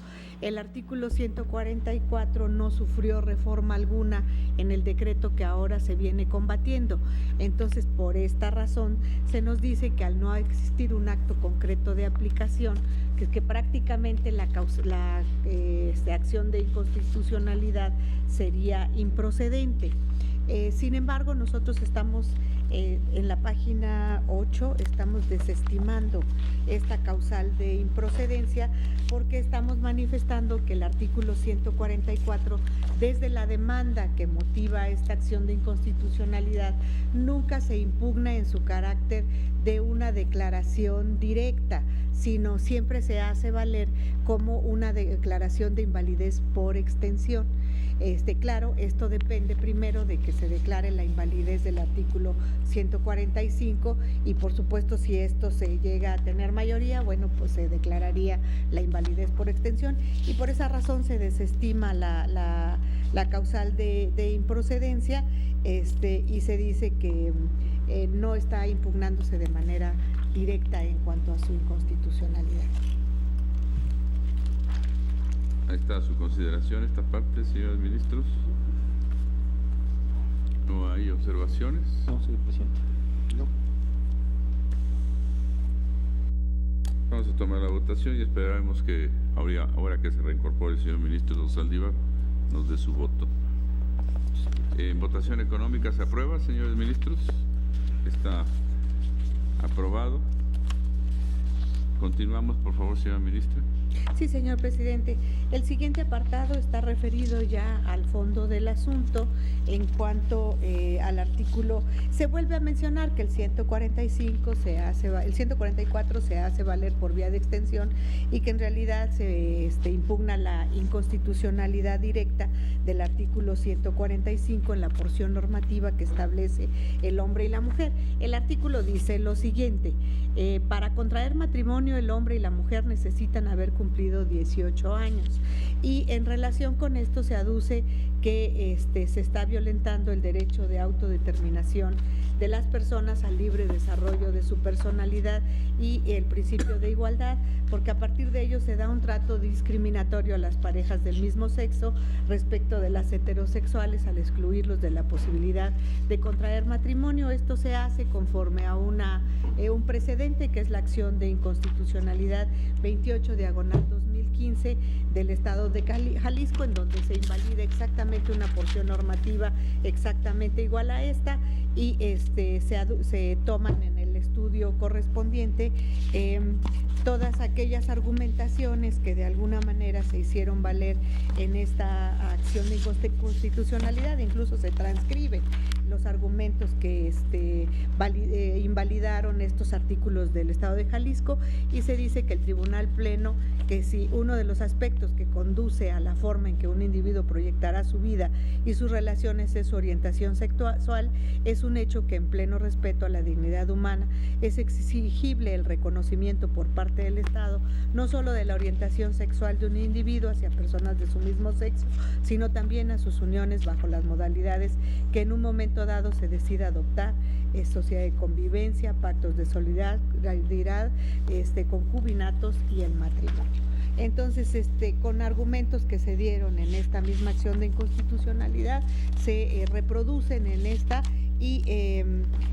El artículo 144 no sufrió reforma alguna en el decreto que ahora se viene combatiendo. Entonces, por esta razón, se nos dice que al no existir un acto concreto de aplicación, que prácticamente la acción de inconstitucionalidad sería improcedente. Sin embargo, nosotros estamos en la página 8, estamos desestimando esta causal de improcedencia porque estamos manifestando que el artículo 144, desde la demanda que motiva esta acción de inconstitucionalidad, nunca se impugna en su carácter de una declaración directa, sino siempre se hace valer como una declaración de invalidez por extensión. Claro, esto depende primero de que se declare la invalidez del artículo 145 y por supuesto si esto se llega a tener mayoría, bueno, pues se declararía la invalidez por extensión y por esa razón se desestima la causal de improcedencia y se dice que no está impugnándose de manera directa en cuanto a su inconstitucionalidad. Ahí está su consideración esta parte, señores ministros. ¿No hay observaciones? No, señor presidente. No. Vamos a tomar la votación y esperaremos que ahora que se reincorpore el señor ministro Saldívar, nos dé su voto. En votación económica se aprueba, señores ministros. Está aprobado. Continuamos, por favor, señora ministra. Sí, señor presidente. El siguiente apartado está referido ya al fondo del asunto. En cuanto al artículo, se vuelve a mencionar que el 145 el 144 se hace valer por vía de extensión y que en realidad se impugna la inconstitucionalidad directa del artículo 145 en la porción normativa que establece el hombre y la mujer. El artículo dice lo siguiente: para contraer matrimonio el hombre y la mujer necesitan haber cumplido 18 años, y en relación con esto se aduce que se está violentando el derecho de autodeterminación de las personas al libre desarrollo de su personalidad y el principio de igualdad, porque a partir de ello se da un trato discriminatorio a las parejas del mismo sexo respecto de las heterosexuales al excluirlos de la posibilidad de contraer matrimonio. Esto se hace conforme a un precedente que es la acción de inconstitucionalidad 28/2015 del Estado de Jalisco, en donde se invalida exactamente una porción normativa exactamente igual a esta, y se toman en el estudio correspondiente todas aquellas argumentaciones que de alguna manera se hicieron valer en esta acción de inconstitucionalidad. Incluso se transcriben los argumentos que invalidaron estos artículos del Estado de Jalisco, y se dice que el Tribunal Pleno, que si uno de los aspectos que conduce a la forma en que un individuo proyectará su vida y sus relaciones es su orientación sexual, es un hecho que en pleno respeto a la dignidad humana es exigible el reconocimiento por parte del Estado, no solo de la orientación sexual de un individuo hacia personas de su mismo sexo, sino también a sus uniones bajo las modalidades que en un momento dado se decida adoptar: sociedad de convivencia, pactos de solidaridad, concubinatos y el matrimonio. Entonces, con argumentos que se dieron en esta misma acción de inconstitucionalidad, se reproducen en esta, y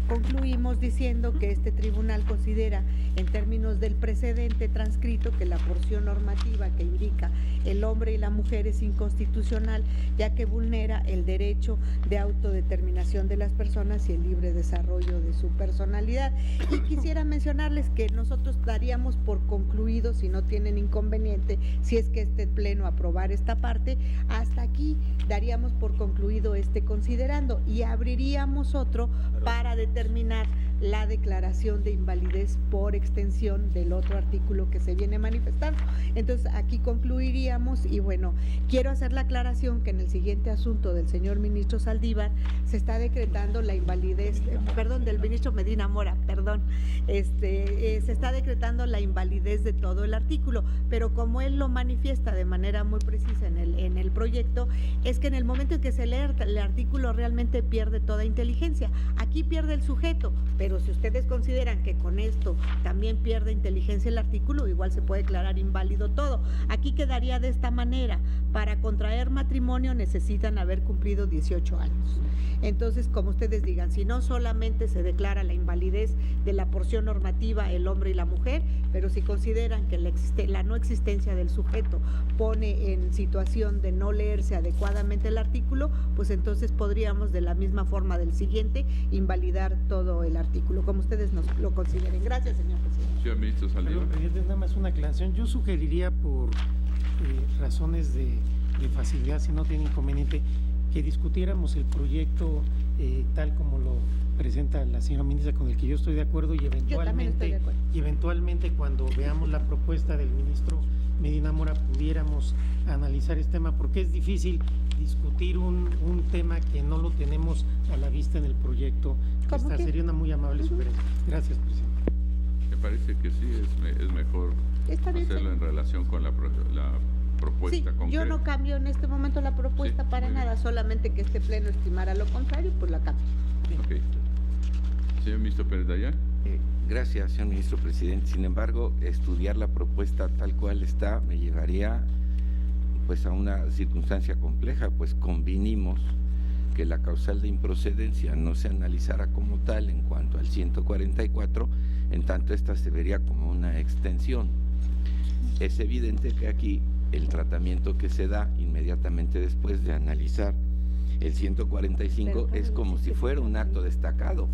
concluimos diciendo que este tribunal considera, en términos del precedente transcrito, que la porción normativa que indica el hombre y la mujer es inconstitucional, ya que vulnera el derecho de autodeterminación de las personas y el libre desarrollo de su personalidad. Y quisiera mencionarles que nosotros daríamos por concluido, si no tienen inconveniente, si es que este pleno aprobar esta parte, hasta aquí daríamos por concluido considerando, y abriríamos otro para determinar la declaración de invalidez por extensión del otro artículo que se viene manifestando. Entonces, aquí concluiríamos. Y bueno, quiero hacer la aclaración que en el siguiente asunto del señor ministro Saldívar se está decretando la invalidez, del ministro Medina Mora, se está decretando la invalidez de todo el artículo, pero como él lo manifiesta de manera muy precisa en el proyecto, es que en el momento en que se lee el artículo realmente pierde toda inteligencia. Aquí pierde el sujeto, pero si ustedes consideran que con esto también pierde inteligencia el artículo, igual se puede declarar inválido todo. Aquí quedaría de esta manera: para contraer matrimonio necesitan haber cumplido 18 años. Entonces, como ustedes digan, si no solamente se declara la invalidez de la porción normativa el hombre y la mujer, pero si consideran que la no existencia del sujeto pone en situación de no leerse adecuadamente el artículo, pues entonces podríamos, de la misma forma del siguiente, invalidar todo el artículo, como ustedes nos lo consideren. Gracias, señor presidente. Señor ministro Saldívar. Nada más una aclaración. Yo sugeriría, por razones de facilidad, si no tiene inconveniente, que discutiéramos el proyecto tal como lo presenta la señora ministra, con el que yo estoy de acuerdo, y eventualmente cuando veamos la propuesta del ministro Medina Mora pudiéramos analizar este tema, porque es difícil discutir un tema que no lo tenemos a la vista en el proyecto. Sería una muy amable sugerencia. Gracias, presidente. Me parece que sí, es mejor hacerlo en relación con la propuesta concreta. Yo no cambio en este momento la propuesta para nada, solamente que este pleno estimara lo contrario, pues la cambio. Ok. Señor ministro Pérez Dayán. Gracias, señor ministro presidente. Sin embargo, estudiar la propuesta tal cual está me llevaría pues a una circunstancia compleja, pues convinimos que la causal de improcedencia no se analizara como tal en cuanto al 144, en tanto esta se vería como una extensión. es evidente que aquí el tratamiento que se da inmediatamente después de analizar el 145 es como si fuera un acto destacado.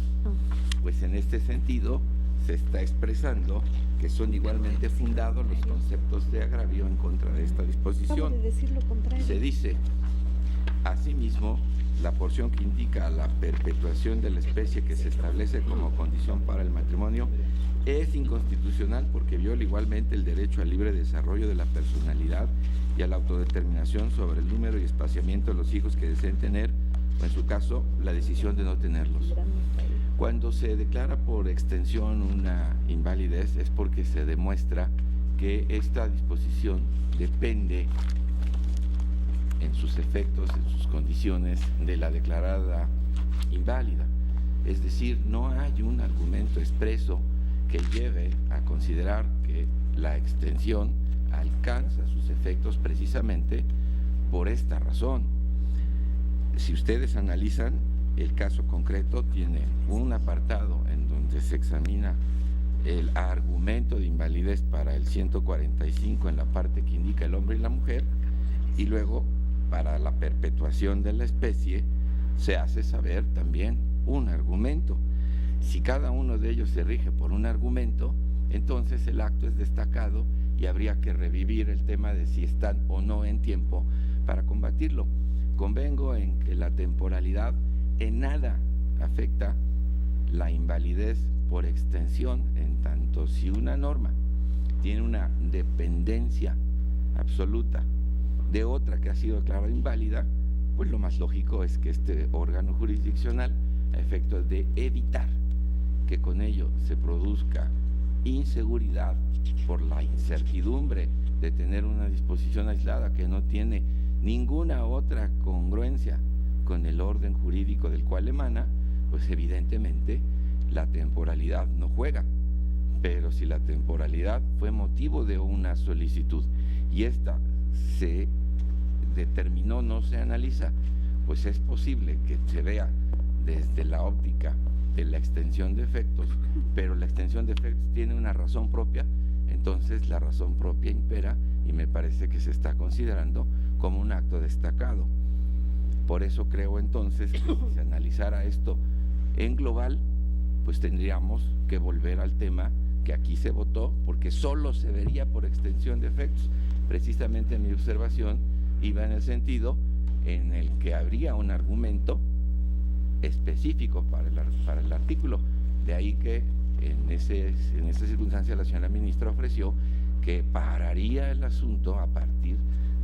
Pues en este sentido se está expresando que son igualmente fundados los conceptos de agravio en contra de esta disposición. Se dice, asimismo, la porción que indica la perpetuación de la especie que se establece como condición para el matrimonio es inconstitucional porque viola igualmente el derecho al libre desarrollo de la personalidad y a la autodeterminación sobre el número y espaciamiento de los hijos que deseen tener, o en su caso, la decisión de no tenerlos. Cuando se declara por extensión una invalidez es porque se demuestra que esta disposición depende en sus efectos, en sus condiciones, de la declarada inválida. Es decir, no hay un argumento expreso que lleve a considerar que la extensión alcanza sus efectos precisamente por esta razón. Si ustedes analizan, el caso concreto tiene un apartado en donde se examina el argumento de invalidez para el 145 en la parte que indica el hombre y la mujer, y luego para la perpetuación de la especie se hace saber también un argumento. Si cada uno de ellos se rige por un argumento, entonces el acto es destacado y habría que revivir el tema de si están o no en tiempo para combatirlo. Convengo en que la temporalidad en nada afecta la invalidez por extensión, en tanto si una norma tiene una dependencia absoluta de otra que ha sido declarada inválida, pues lo más lógico es que este órgano jurisdiccional, a efectos de evitar que con ello se produzca inseguridad por la incertidumbre de tener una disposición aislada que no tiene ninguna otra congruencia con el orden jurídico del cual emana, pues evidentemente la temporalidad no juega. Pero si la temporalidad fue motivo de una solicitud y esta se determinó, no se analiza, pues es posible que se vea desde la óptica de la extensión de efectos, pero la extensión de efectos tiene una razón propia, entonces la razón propia impera y me parece que se está considerando como un acto destacado. Por eso creo entonces que si se analizara esto en global, pues tendríamos que volver al tema que aquí se votó, porque solo se vería por extensión de efectos. Precisamente mi observación iba en el sentido en el que habría un argumento específico para el artículo. De ahí que en esa circunstancia la señora ministra ofreció que pararía el asunto a partir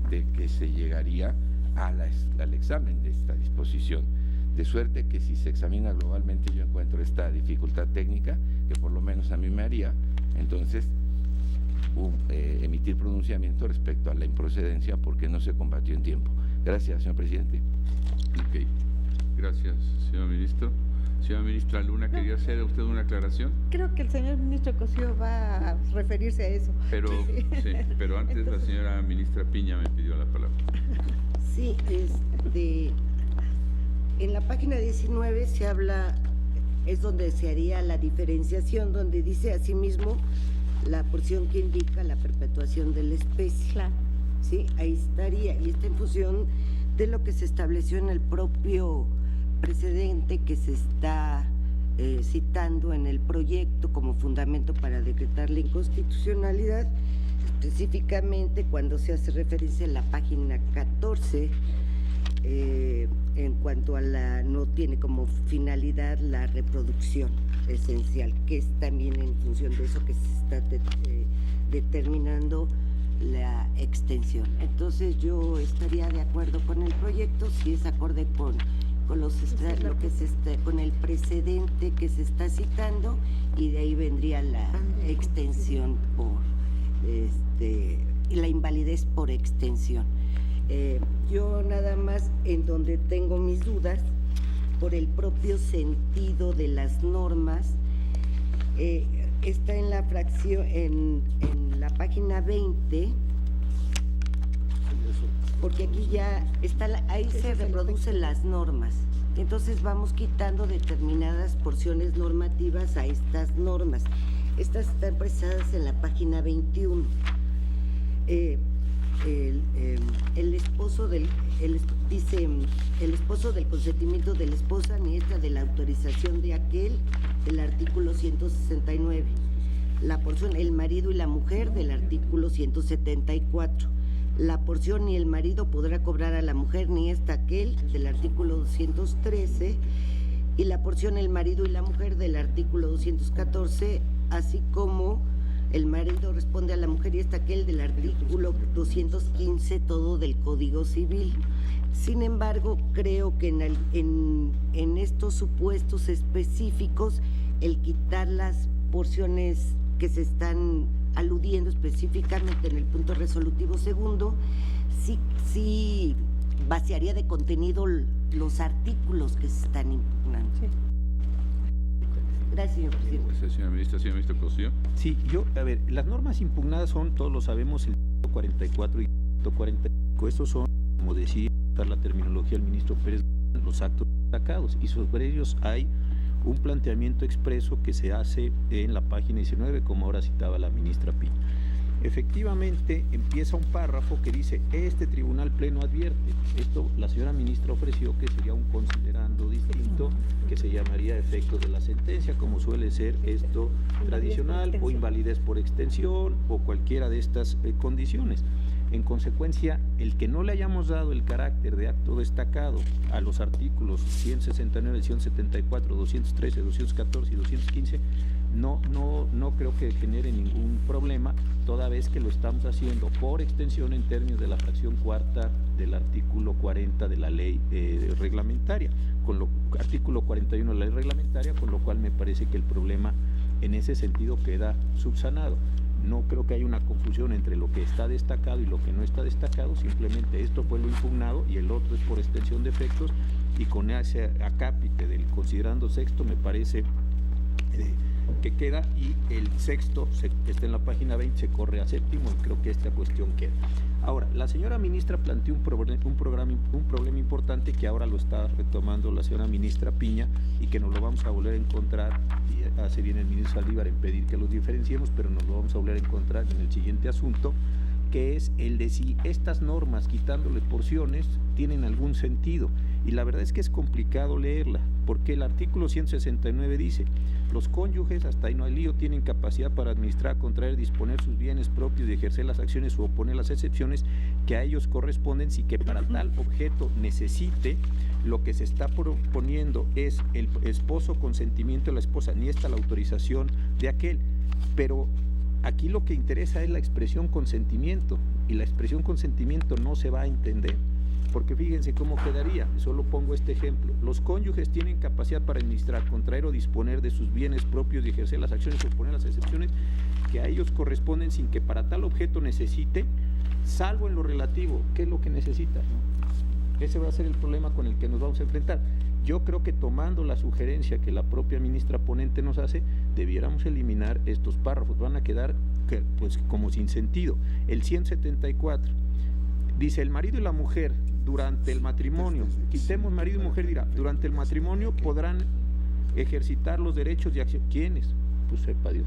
de que se llegaría al examen de esta disposición. De suerte que si se examina globalmente yo encuentro esta dificultad técnica, que por lo menos a mí me haría, entonces, emitir pronunciamiento respecto a la improcedencia porque no se combatió en tiempo. Gracias, señor presidente. Ok, gracias, señor ministro. Señora ministra Luna, ¿quería hacer usted una aclaración? Creo que el señor ministro Cosío va a referirse a eso. Pero, sí, pero antes entonces, la señora ministra Piña me pidió la palabra. Sí, en la página 19 se habla, es donde se haría la diferenciación, donde dice asimismo la porción que indica la perpetuación de la especie. Claro. Sí, ahí estaría, y está en función de lo que se estableció en el propio precedente que se está citando en el proyecto como fundamento para decretar la inconstitucionalidad, específicamente cuando se hace referencia en la página 14, en cuanto a no tiene como finalidad la reproducción esencial, que es también en función de eso que se está determinando la extensión. Entonces yo estaría de acuerdo con el proyecto si es acorde con con el precedente que se está citando, y de ahí vendría la extensión y la invalidez por extensión. Yo nada más en donde tengo mis dudas por el propio sentido de las normas, está en la fracción, en la página 20, porque aquí ya está, ahí se reproducen las normas. Entonces vamos quitando determinadas porciones normativas a estas normas. Estas están expresadas en la página 21. el esposo del consentimiento de la esposa ni esta de la autorización de aquel del artículo 169, la porción el marido y la mujer del artículo 174, la porción ni el marido podrá cobrar a la mujer ni esta aquel del artículo 213 y la porción el marido y la mujer del artículo 214, así como el marido responde a la mujer y esta aquel del artículo 215, todo del Código Civil. Sin embargo, creo que en estos supuestos específicos, el quitar las porciones que se están aludiendo específicamente en el punto resolutivo segundo, sí vaciaría de contenido los artículos que se están impugnando. Sí. Gracias, señor presidente. Gracias, señora ministra Cosío. Sí, las normas impugnadas son, todos lo sabemos, el 144 y el 145. Estos son, como decía la terminología del ministro Pérez, los actos destacados, y sobre ellos hay un planteamiento expreso que se hace en la página 19, como ahora citaba la ministra Piña. Efectivamente, empieza un párrafo que dice: este tribunal pleno advierte. Esto la señora ministra ofreció que sería un considerando distinto, que se llamaría efectos de la sentencia, como suele ser esto tradicional, o invalidez por extensión, o cualquiera de estas condiciones. En consecuencia, el que no le hayamos dado el carácter de acto destacado a los artículos 169, 174, 213, 214 y 215, no creo que genere ningún problema, toda vez que lo estamos haciendo por extensión en términos de la fracción cuarta del artículo 40 de la ley reglamentaria, artículo 41 de la ley reglamentaria, con lo cual me parece que el problema en ese sentido queda subsanado. No creo que haya una confusión entre lo que está destacado y lo que no está destacado, simplemente esto fue lo impugnado y el otro es por extensión de efectos, y con ese acápite del considerando sexto me parece que queda, y el sexto que está en la página 20 se corre a séptimo, y creo que esta cuestión queda. Ahora, la señora ministra planteó un problema importante que ahora lo está retomando la señora ministra Piña, y que nos lo vamos a volver a encontrar, y hace bien el ministro Saldívar en pedir que los diferenciemos, pero nos lo vamos a volver a encontrar en el siguiente asunto, que es el de si estas normas, quitándole porciones, tienen algún sentido. Y la verdad es que es complicado leerla, porque el artículo 169 dice: los cónyuges, hasta ahí no hay lío, tienen capacidad para administrar, contraer, disponer sus bienes propios y ejercer las acciones u oponer las excepciones que a ellos corresponden, si que para tal objeto necesite. Lo que se está proponiendo es el esposo, consentimiento de la esposa, ni esta la autorización de aquel. Pero aquí lo que interesa es la expresión consentimiento, y la expresión consentimiento no se va a entender, porque fíjense cómo quedaría. Solo pongo este ejemplo: los cónyuges tienen capacidad para administrar, contraer o disponer de sus bienes propios y ejercer las acciones o poner las excepciones que a ellos corresponden, sin que para tal objeto necesite, salvo en lo relativo. ¿Qué es lo que necesita? Ese va a ser el problema con el que nos vamos a enfrentar. Yo creo que, tomando la sugerencia que la propia ministra ponente nos hace, debiéramos eliminar estos párrafos. Van a quedar pues como sin sentido. El 174 dice: el marido y la mujer durante el matrimonio, quitemos marido y mujer, dirá, durante el matrimonio podrán ejercitar los derechos de acción. ¿Quiénes? Pues sepa Dios,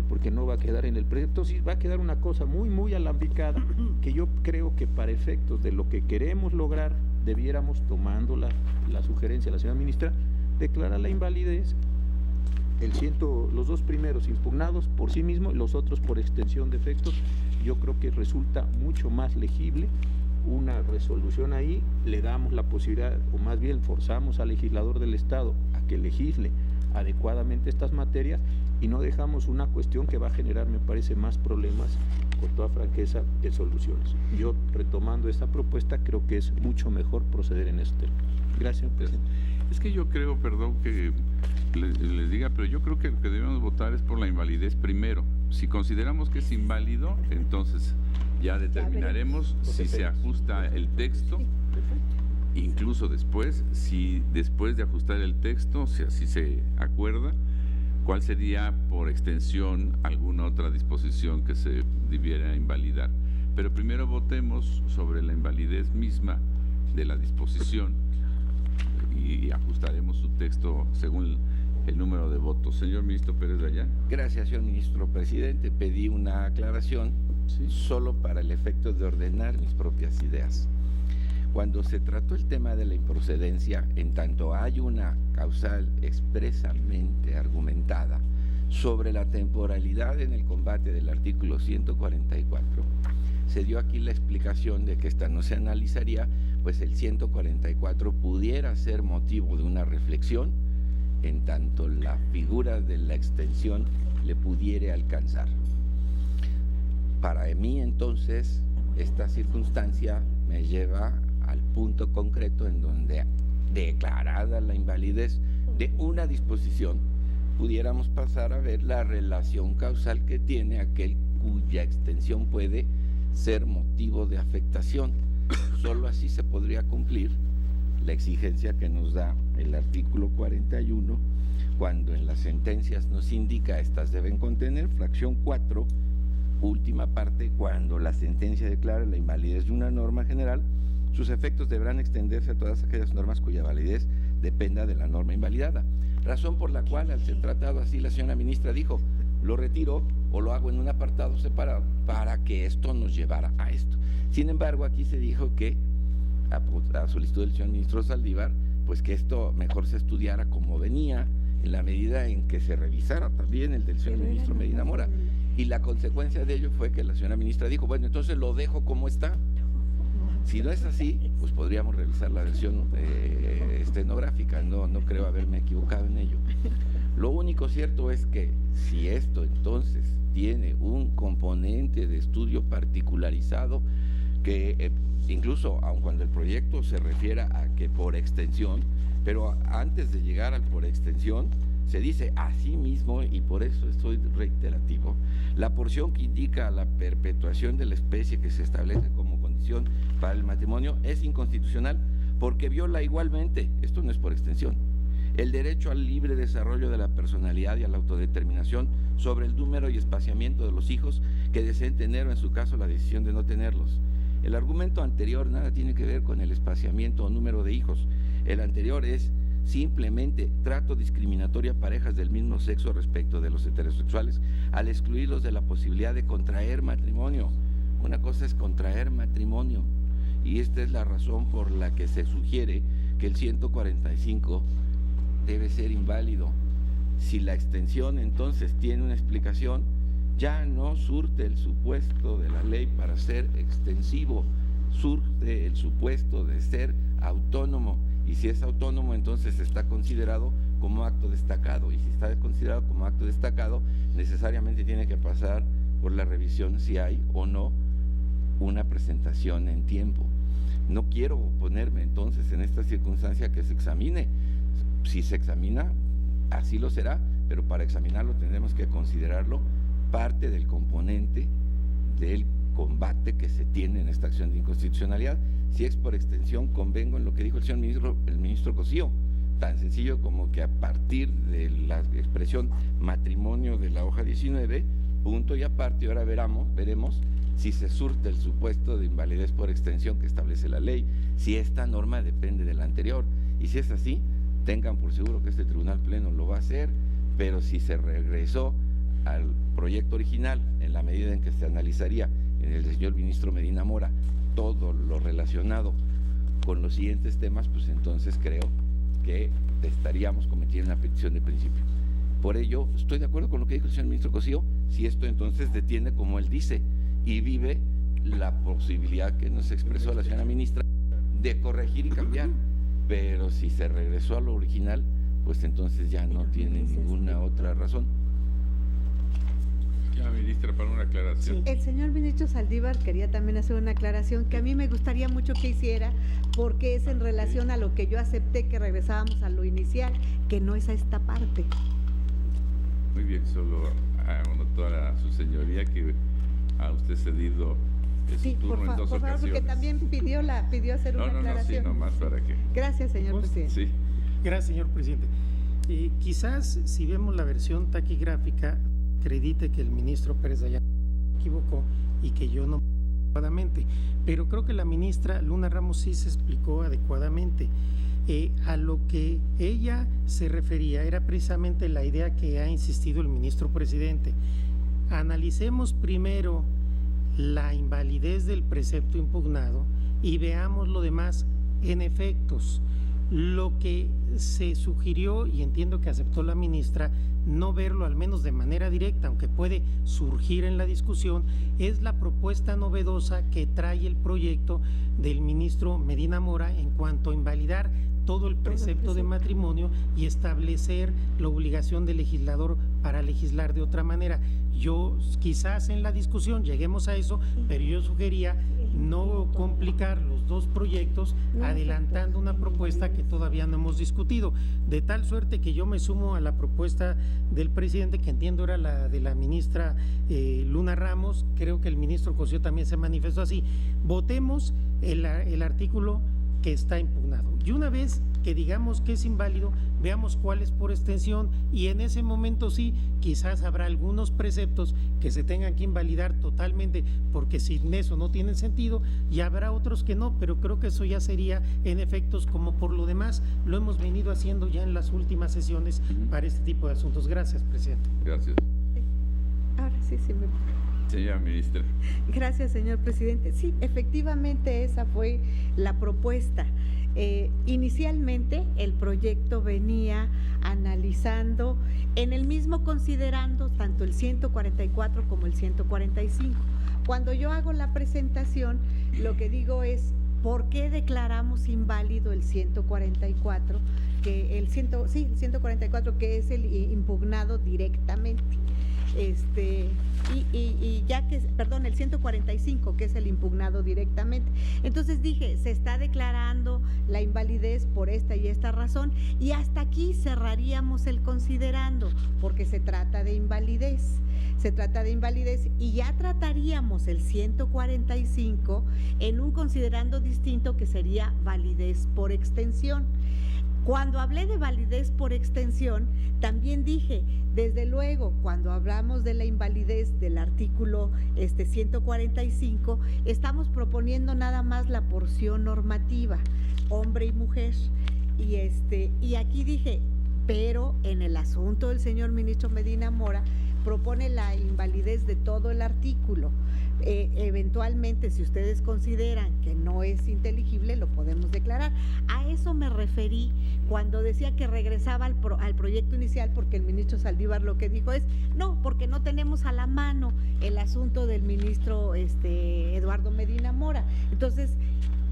porque no va a quedar en el proyecto. Sí, va a quedar una cosa muy alambicada, que yo creo que para efectos de lo que queremos lograr, debiéramos, tomando la sugerencia de la señora ministra, declarar la invalidez, los dos primeros impugnados por sí mismos y los otros por extensión de efectos. Yo creo que resulta mucho más legible una resolución ahí. Le damos la posibilidad, o más bien forzamos al legislador del Estado a que legisle adecuadamente estas materias, y no dejamos una cuestión que va a generar, me parece, más problemas, con toda franqueza, que soluciones. Yo, retomando esta propuesta, creo que es mucho mejor proceder en este término. Gracias, señor presidente. Es que yo creo, perdón que les diga, pero yo creo que lo que debemos votar es por la invalidez primero. Si consideramos que es inválido, entonces ya determinaremos si se ajusta el texto. Incluso después, si después de ajustar el texto, si así se acuerda, cuál sería por extensión alguna otra disposición que se debiera invalidar. Pero primero votemos sobre la invalidez misma de la disposición y ajustaremos su texto según el número de votos. Señor ministro Pérez Dayán. Gracias, señor ministro presidente. Pedí una aclaración solo para el efecto de ordenar mis propias ideas. Cuando se trató el tema de la improcedencia, en tanto hay una causal expresamente argumentada sobre la temporalidad en el combate del artículo 144, se dio aquí la explicación de que esta no se analizaría, pues el 144 pudiera ser motivo de una reflexión, en tanto la figura de la extensión le pudiera alcanzar. Para mí, entonces, esta circunstancia me lleva al punto concreto en donde, declarada la invalidez de una disposición, pudiéramos pasar a ver la relación causal que tiene aquel cuya extensión puede ser motivo de afectación. Solo así se podría cumplir la exigencia que nos da el artículo 41, cuando en las sentencias nos indica estas deben contener, fracción 4, última parte, cuando la sentencia declara la invalidez de una norma general, sus efectos deberán extenderse a todas aquellas normas cuya validez dependa de la norma invalidada. Razón por la cual, al ser tratado así, la señora ministra dijo, lo retiro o lo hago en un apartado separado para que esto nos llevara a esto. Sin embargo, aquí se dijo que, a solicitud del señor ministro Saldívar, pues que esto mejor se estudiara como venía, en la medida en que se revisara también el del señor ministro Medina Mora. Y la consecuencia de ello fue que la señora ministra dijo, bueno, entonces lo dejo como está. Si no es así, pues podríamos revisar la versión estenográfica, no creo haberme equivocado en ello. Lo único cierto es que si esto entonces tiene un componente de estudio particularizado, que incluso aun cuando el proyecto se refiera a que por extensión, pero antes de llegar al por extensión, se dice así mismo, y por eso estoy reiterativo, la porción que indica la perpetuación de la especie que se establece como condición para el matrimonio es inconstitucional porque viola igualmente, esto no es por extensión, el derecho al libre desarrollo de la personalidad y a la autodeterminación sobre el número y espaciamiento de los hijos que deseen tener o en su caso la decisión de no tenerlos. El argumento anterior nada tiene que ver con el espaciamiento o número de hijos, el anterior es simplemente trato discriminatorio a parejas del mismo sexo respecto de los heterosexuales al excluirlos de la posibilidad de contraer matrimonio. Una cosa es contraer matrimonio y esta es la razón por la que se sugiere que el 145 debe ser inválido. Si la extensión entonces tiene una explicación, ya no surte el supuesto de la ley para ser extensivo, surte el supuesto de ser autónomo. Y si es autónomo, entonces está considerado como acto destacado. Y si está considerado como acto destacado, necesariamente tiene que pasar por la revisión si hay o no una presentación en tiempo. No quiero oponerme entonces en esta circunstancia que se examine. Si se examina, así lo será, pero para examinarlo tendremos que considerarlo parte del componente del combate que se tiene en esta acción de inconstitucionalidad. Si es por extensión, convengo en lo que dijo el señor ministro Cosío, tan sencillo como que a partir de la expresión matrimonio de la hoja 19, punto y aparte, ahora veremos si se surte el supuesto de invalidez por extensión que establece la ley, si esta norma depende de la anterior, y si es así, tengan por seguro que este Tribunal Pleno lo va a hacer, pero si se regresó al proyecto original, en la medida en que se analizaría en el señor ministro Medina Mora todo lo relacionado con los siguientes temas, pues entonces creo que estaríamos cometiendo una petición de principio. Por ello, estoy de acuerdo con lo que dijo el señor ministro Cosío, si esto entonces detiene, como él dice, y vive la posibilidad que nos expresó la señora ministra de corregir y cambiar, pero si se regresó a lo original, pues entonces ya no tiene ninguna otra razón. Ya, ministra, para una aclaración. El señor ministro Saldívar quería también hacer una aclaración que a mí me gustaría mucho que hiciera, porque es en relación a lo que yo acepté que regresábamos a lo inicial, que no es a esta parte. Muy bien, solo notar a su señoría que a usted cedido su turno en dos por favor, ocasiones. porque también pidió hacer una aclaración. No, sí, nomás para que... Gracias, señor presidente. Sí. Gracias, señor presidente. Quizás si vemos la versión taquigráfica, acredite que el ministro Pérez Dayán se equivocó y que yo no adecuadamente, pero creo que la ministra Luna Ramos sí se explicó adecuadamente. A lo que ella se refería era precisamente la idea que ha insistido el ministro presidente. Analicemos primero la invalidez del precepto impugnado y veamos lo demás en efectos. Lo que se sugirió, y entiendo que aceptó la ministra, no verlo al menos de manera directa, aunque puede surgir en la discusión, es la propuesta novedosa que trae el proyecto del ministro Medina Mora en cuanto a invalidar todo el precepto de matrimonio y establecer la obligación del legislador para legislar de otra manera. Yo quizás en la discusión lleguemos a eso, pero yo sugería no complicar los dos proyectos adelantando una propuesta que todavía no hemos discutido, de tal suerte que yo me sumo a la propuesta del presidente, que entiendo era la de la ministra Luna Ramos. Creo que el ministro Cosío también se manifestó así. Votemos el artículo que está impugnado, y una vez que digamos que es inválido, veamos cuál es por extensión, y en ese momento sí, quizás habrá algunos preceptos que se tengan que invalidar totalmente, porque sin eso no tienen sentido, y habrá otros que no, pero creo que eso ya sería en efectos como por lo demás lo hemos venido haciendo ya en las últimas sesiones para este tipo de asuntos. Gracias, presidente. Gracias. Ahora sí, me... Señora ministra. Gracias, señor presidente. Sí, efectivamente esa fue la propuesta. Inicialmente el proyecto venía analizando en el mismo, considerando tanto el 144 como el 145. Cuando yo hago la presentación, lo que digo es ¿por qué declaramos inválido el 144? El 144, que es el impugnado directamente. El 145, que es el impugnado directamente. Entonces dije, se está declarando la invalidez por esta y esta razón, y hasta aquí cerraríamos el considerando, porque se trata de invalidez. Y ya trataríamos el 145 en un considerando distinto, que sería validez por extensión. Cuando hablé de validez por extensión, también dije, desde luego, cuando hablamos de la invalidez del artículo 145, estamos proponiendo nada más la porción normativa, hombre y mujer. Y aquí dije, pero en el asunto del señor ministro Medina Mora propone la invalidez de todo el artículo. Eventualmente, si ustedes consideran que no es inteligible, lo podemos declarar. A eso me referí cuando decía que regresaba al proyecto inicial, porque el ministro Saldívar lo que dijo es, no, porque no tenemos a la mano el asunto del ministro Eduardo Medina Mora. Entonces,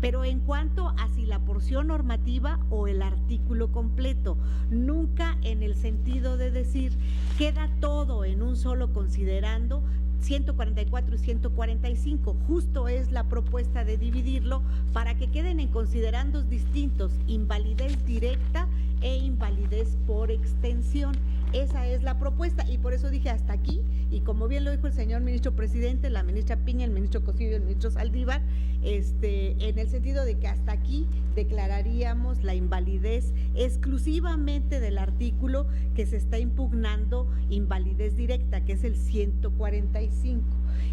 pero en cuanto a si la porción normativa o el artículo completo, nunca en el sentido de decir, queda todo en un solo considerando, 144 y 145, justo es la propuesta de dividirlo para que queden en considerandos distintos, invalidez directa e invalidez por extensión. Esa es la propuesta, y por eso dije hasta aquí, y como bien lo dijo el señor ministro presidente, la ministra Piña, el ministro Cosío y el ministro Saldívar, en el sentido de que hasta aquí declararíamos la invalidez exclusivamente del artículo que se está impugnando, invalidez directa, que es el 145.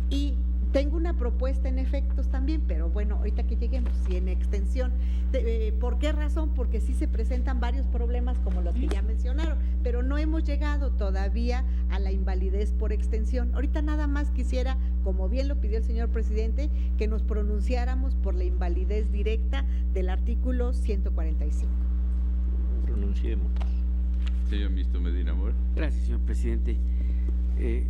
Y tengo una propuesta en efectos también, pero bueno, ahorita que lleguemos, y en extensión. ¿Por qué razón? Porque sí se presentan varios problemas como los que ya mencionaron, pero no hemos llegado todavía a la invalidez por extensión. Ahorita nada más quisiera, como bien lo pidió el señor presidente, que nos pronunciáramos por la invalidez directa del artículo 145. Pronunciemos. Señor ministro Medina Mora. Gracias, señor presidente.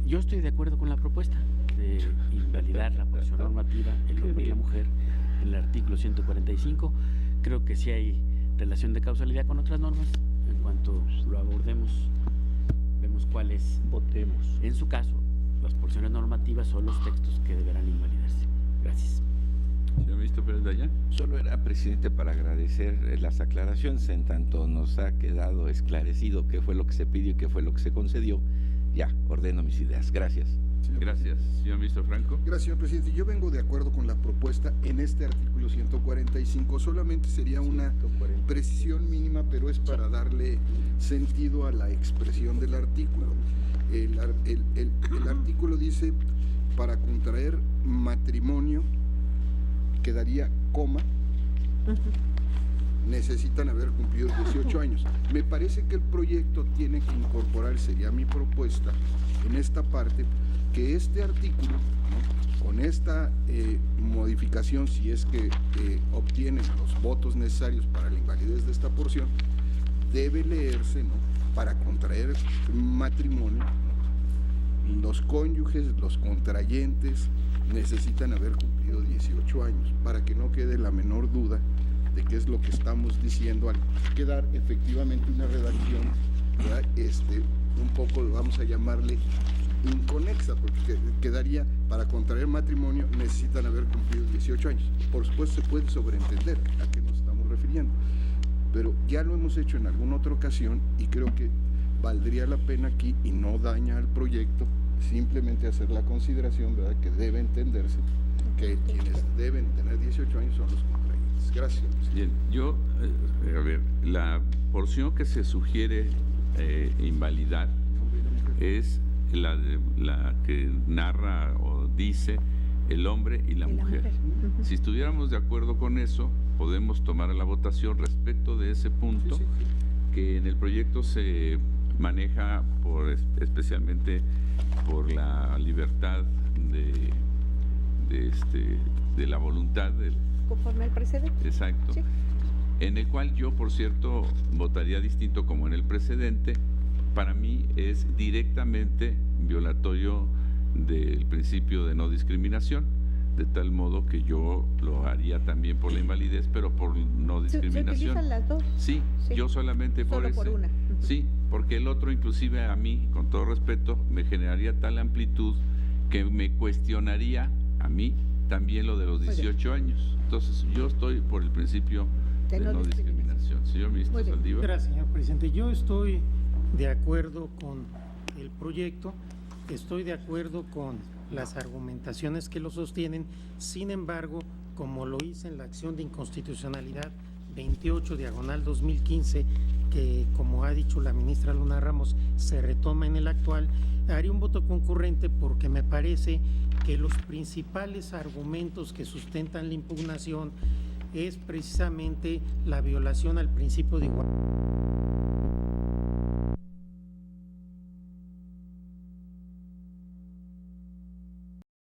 Yo estoy de acuerdo con la propuesta de invalidar la porción normativa, el hombre y la mujer, en el artículo 145. Creo que sí hay relación de causalidad con otras normas. En cuanto lo abordemos, vemos cuáles. Votemos. En su caso, las porciones normativas son los textos que deberán invalidarse. Gracias. Señor ministro Pérez Dayán. Solo era, presidente, para agradecer las aclaraciones, en tanto nos ha quedado esclarecido qué fue lo que se pidió y qué fue lo que se concedió. Ya, ordeno mis ideas. Gracias. Gracias. Señor ministro Franco. Gracias, señor presidente. Yo vengo de acuerdo con la propuesta en este artículo 145. Solamente sería una precisión mínima, pero es para darle sentido a la expresión del artículo. El artículo dice, para contraer matrimonio, quedaría coma, necesitan haber cumplido 18 años. Me parece que el proyecto tiene que incorporar, sería mi propuesta, en esta parte, que este artículo, ¿no?, con esta modificación, si es que obtienen los votos necesarios para la invalidez de esta porción, debe leerse, ¿no?, para contraer matrimonio, ¿no?, los cónyuges, los contrayentes necesitan haber cumplido 18 años, para que no quede la menor duda de qué es lo que estamos diciendo al quedar efectivamente una redacción, ¿verdad?, un poco, vamos a llamarle, inconexa, porque quedaría, para contraer matrimonio necesitan haber cumplido 18 años. Por supuesto se puede sobreentender a qué nos estamos refiriendo, pero ya lo hemos hecho en alguna otra ocasión y creo que valdría la pena aquí, y no daña al proyecto, simplemente hacer la consideración, ¿verdad?, que debe entenderse que quienes deben tener 18 años son los contrayentes. Gracias. Bien, yo, a ver, la porción que se sugiere invalidar es la que narra o dice el hombre y la mujer. Si estuviéramos de acuerdo con eso, podemos tomar a la votación respecto de ese punto, que en el proyecto se maneja especialmente por la libertad de la voluntad del, conforme al precedente. Exacto. Sí. En el cual yo, por cierto, votaría distinto como en el precedente. Para mí es directamente violatorio del principio de no discriminación, de tal modo que yo lo haría también por la invalidez, pero por no discriminación. ¿Se utilizan las dos? Sí, sí. Yo solamente por solo ese. Por una. Sí, porque el otro inclusive a mí, con todo respeto, me generaría tal amplitud que me cuestionaría a mí también lo de los 18 años. Entonces, yo estoy por el principio de no discriminación. Señor ministro Saldívar. Gracias, señor presidente. Yo estoy de acuerdo con el proyecto, estoy de acuerdo con las argumentaciones que lo sostienen. Sin embargo, como lo hice en la acción de inconstitucionalidad 28/2015, que como ha dicho la ministra Luna Ramos, se retoma en el actual, haré un voto concurrente porque me parece que los principales argumentos que sustentan la impugnación es precisamente la violación al principio de igualdad.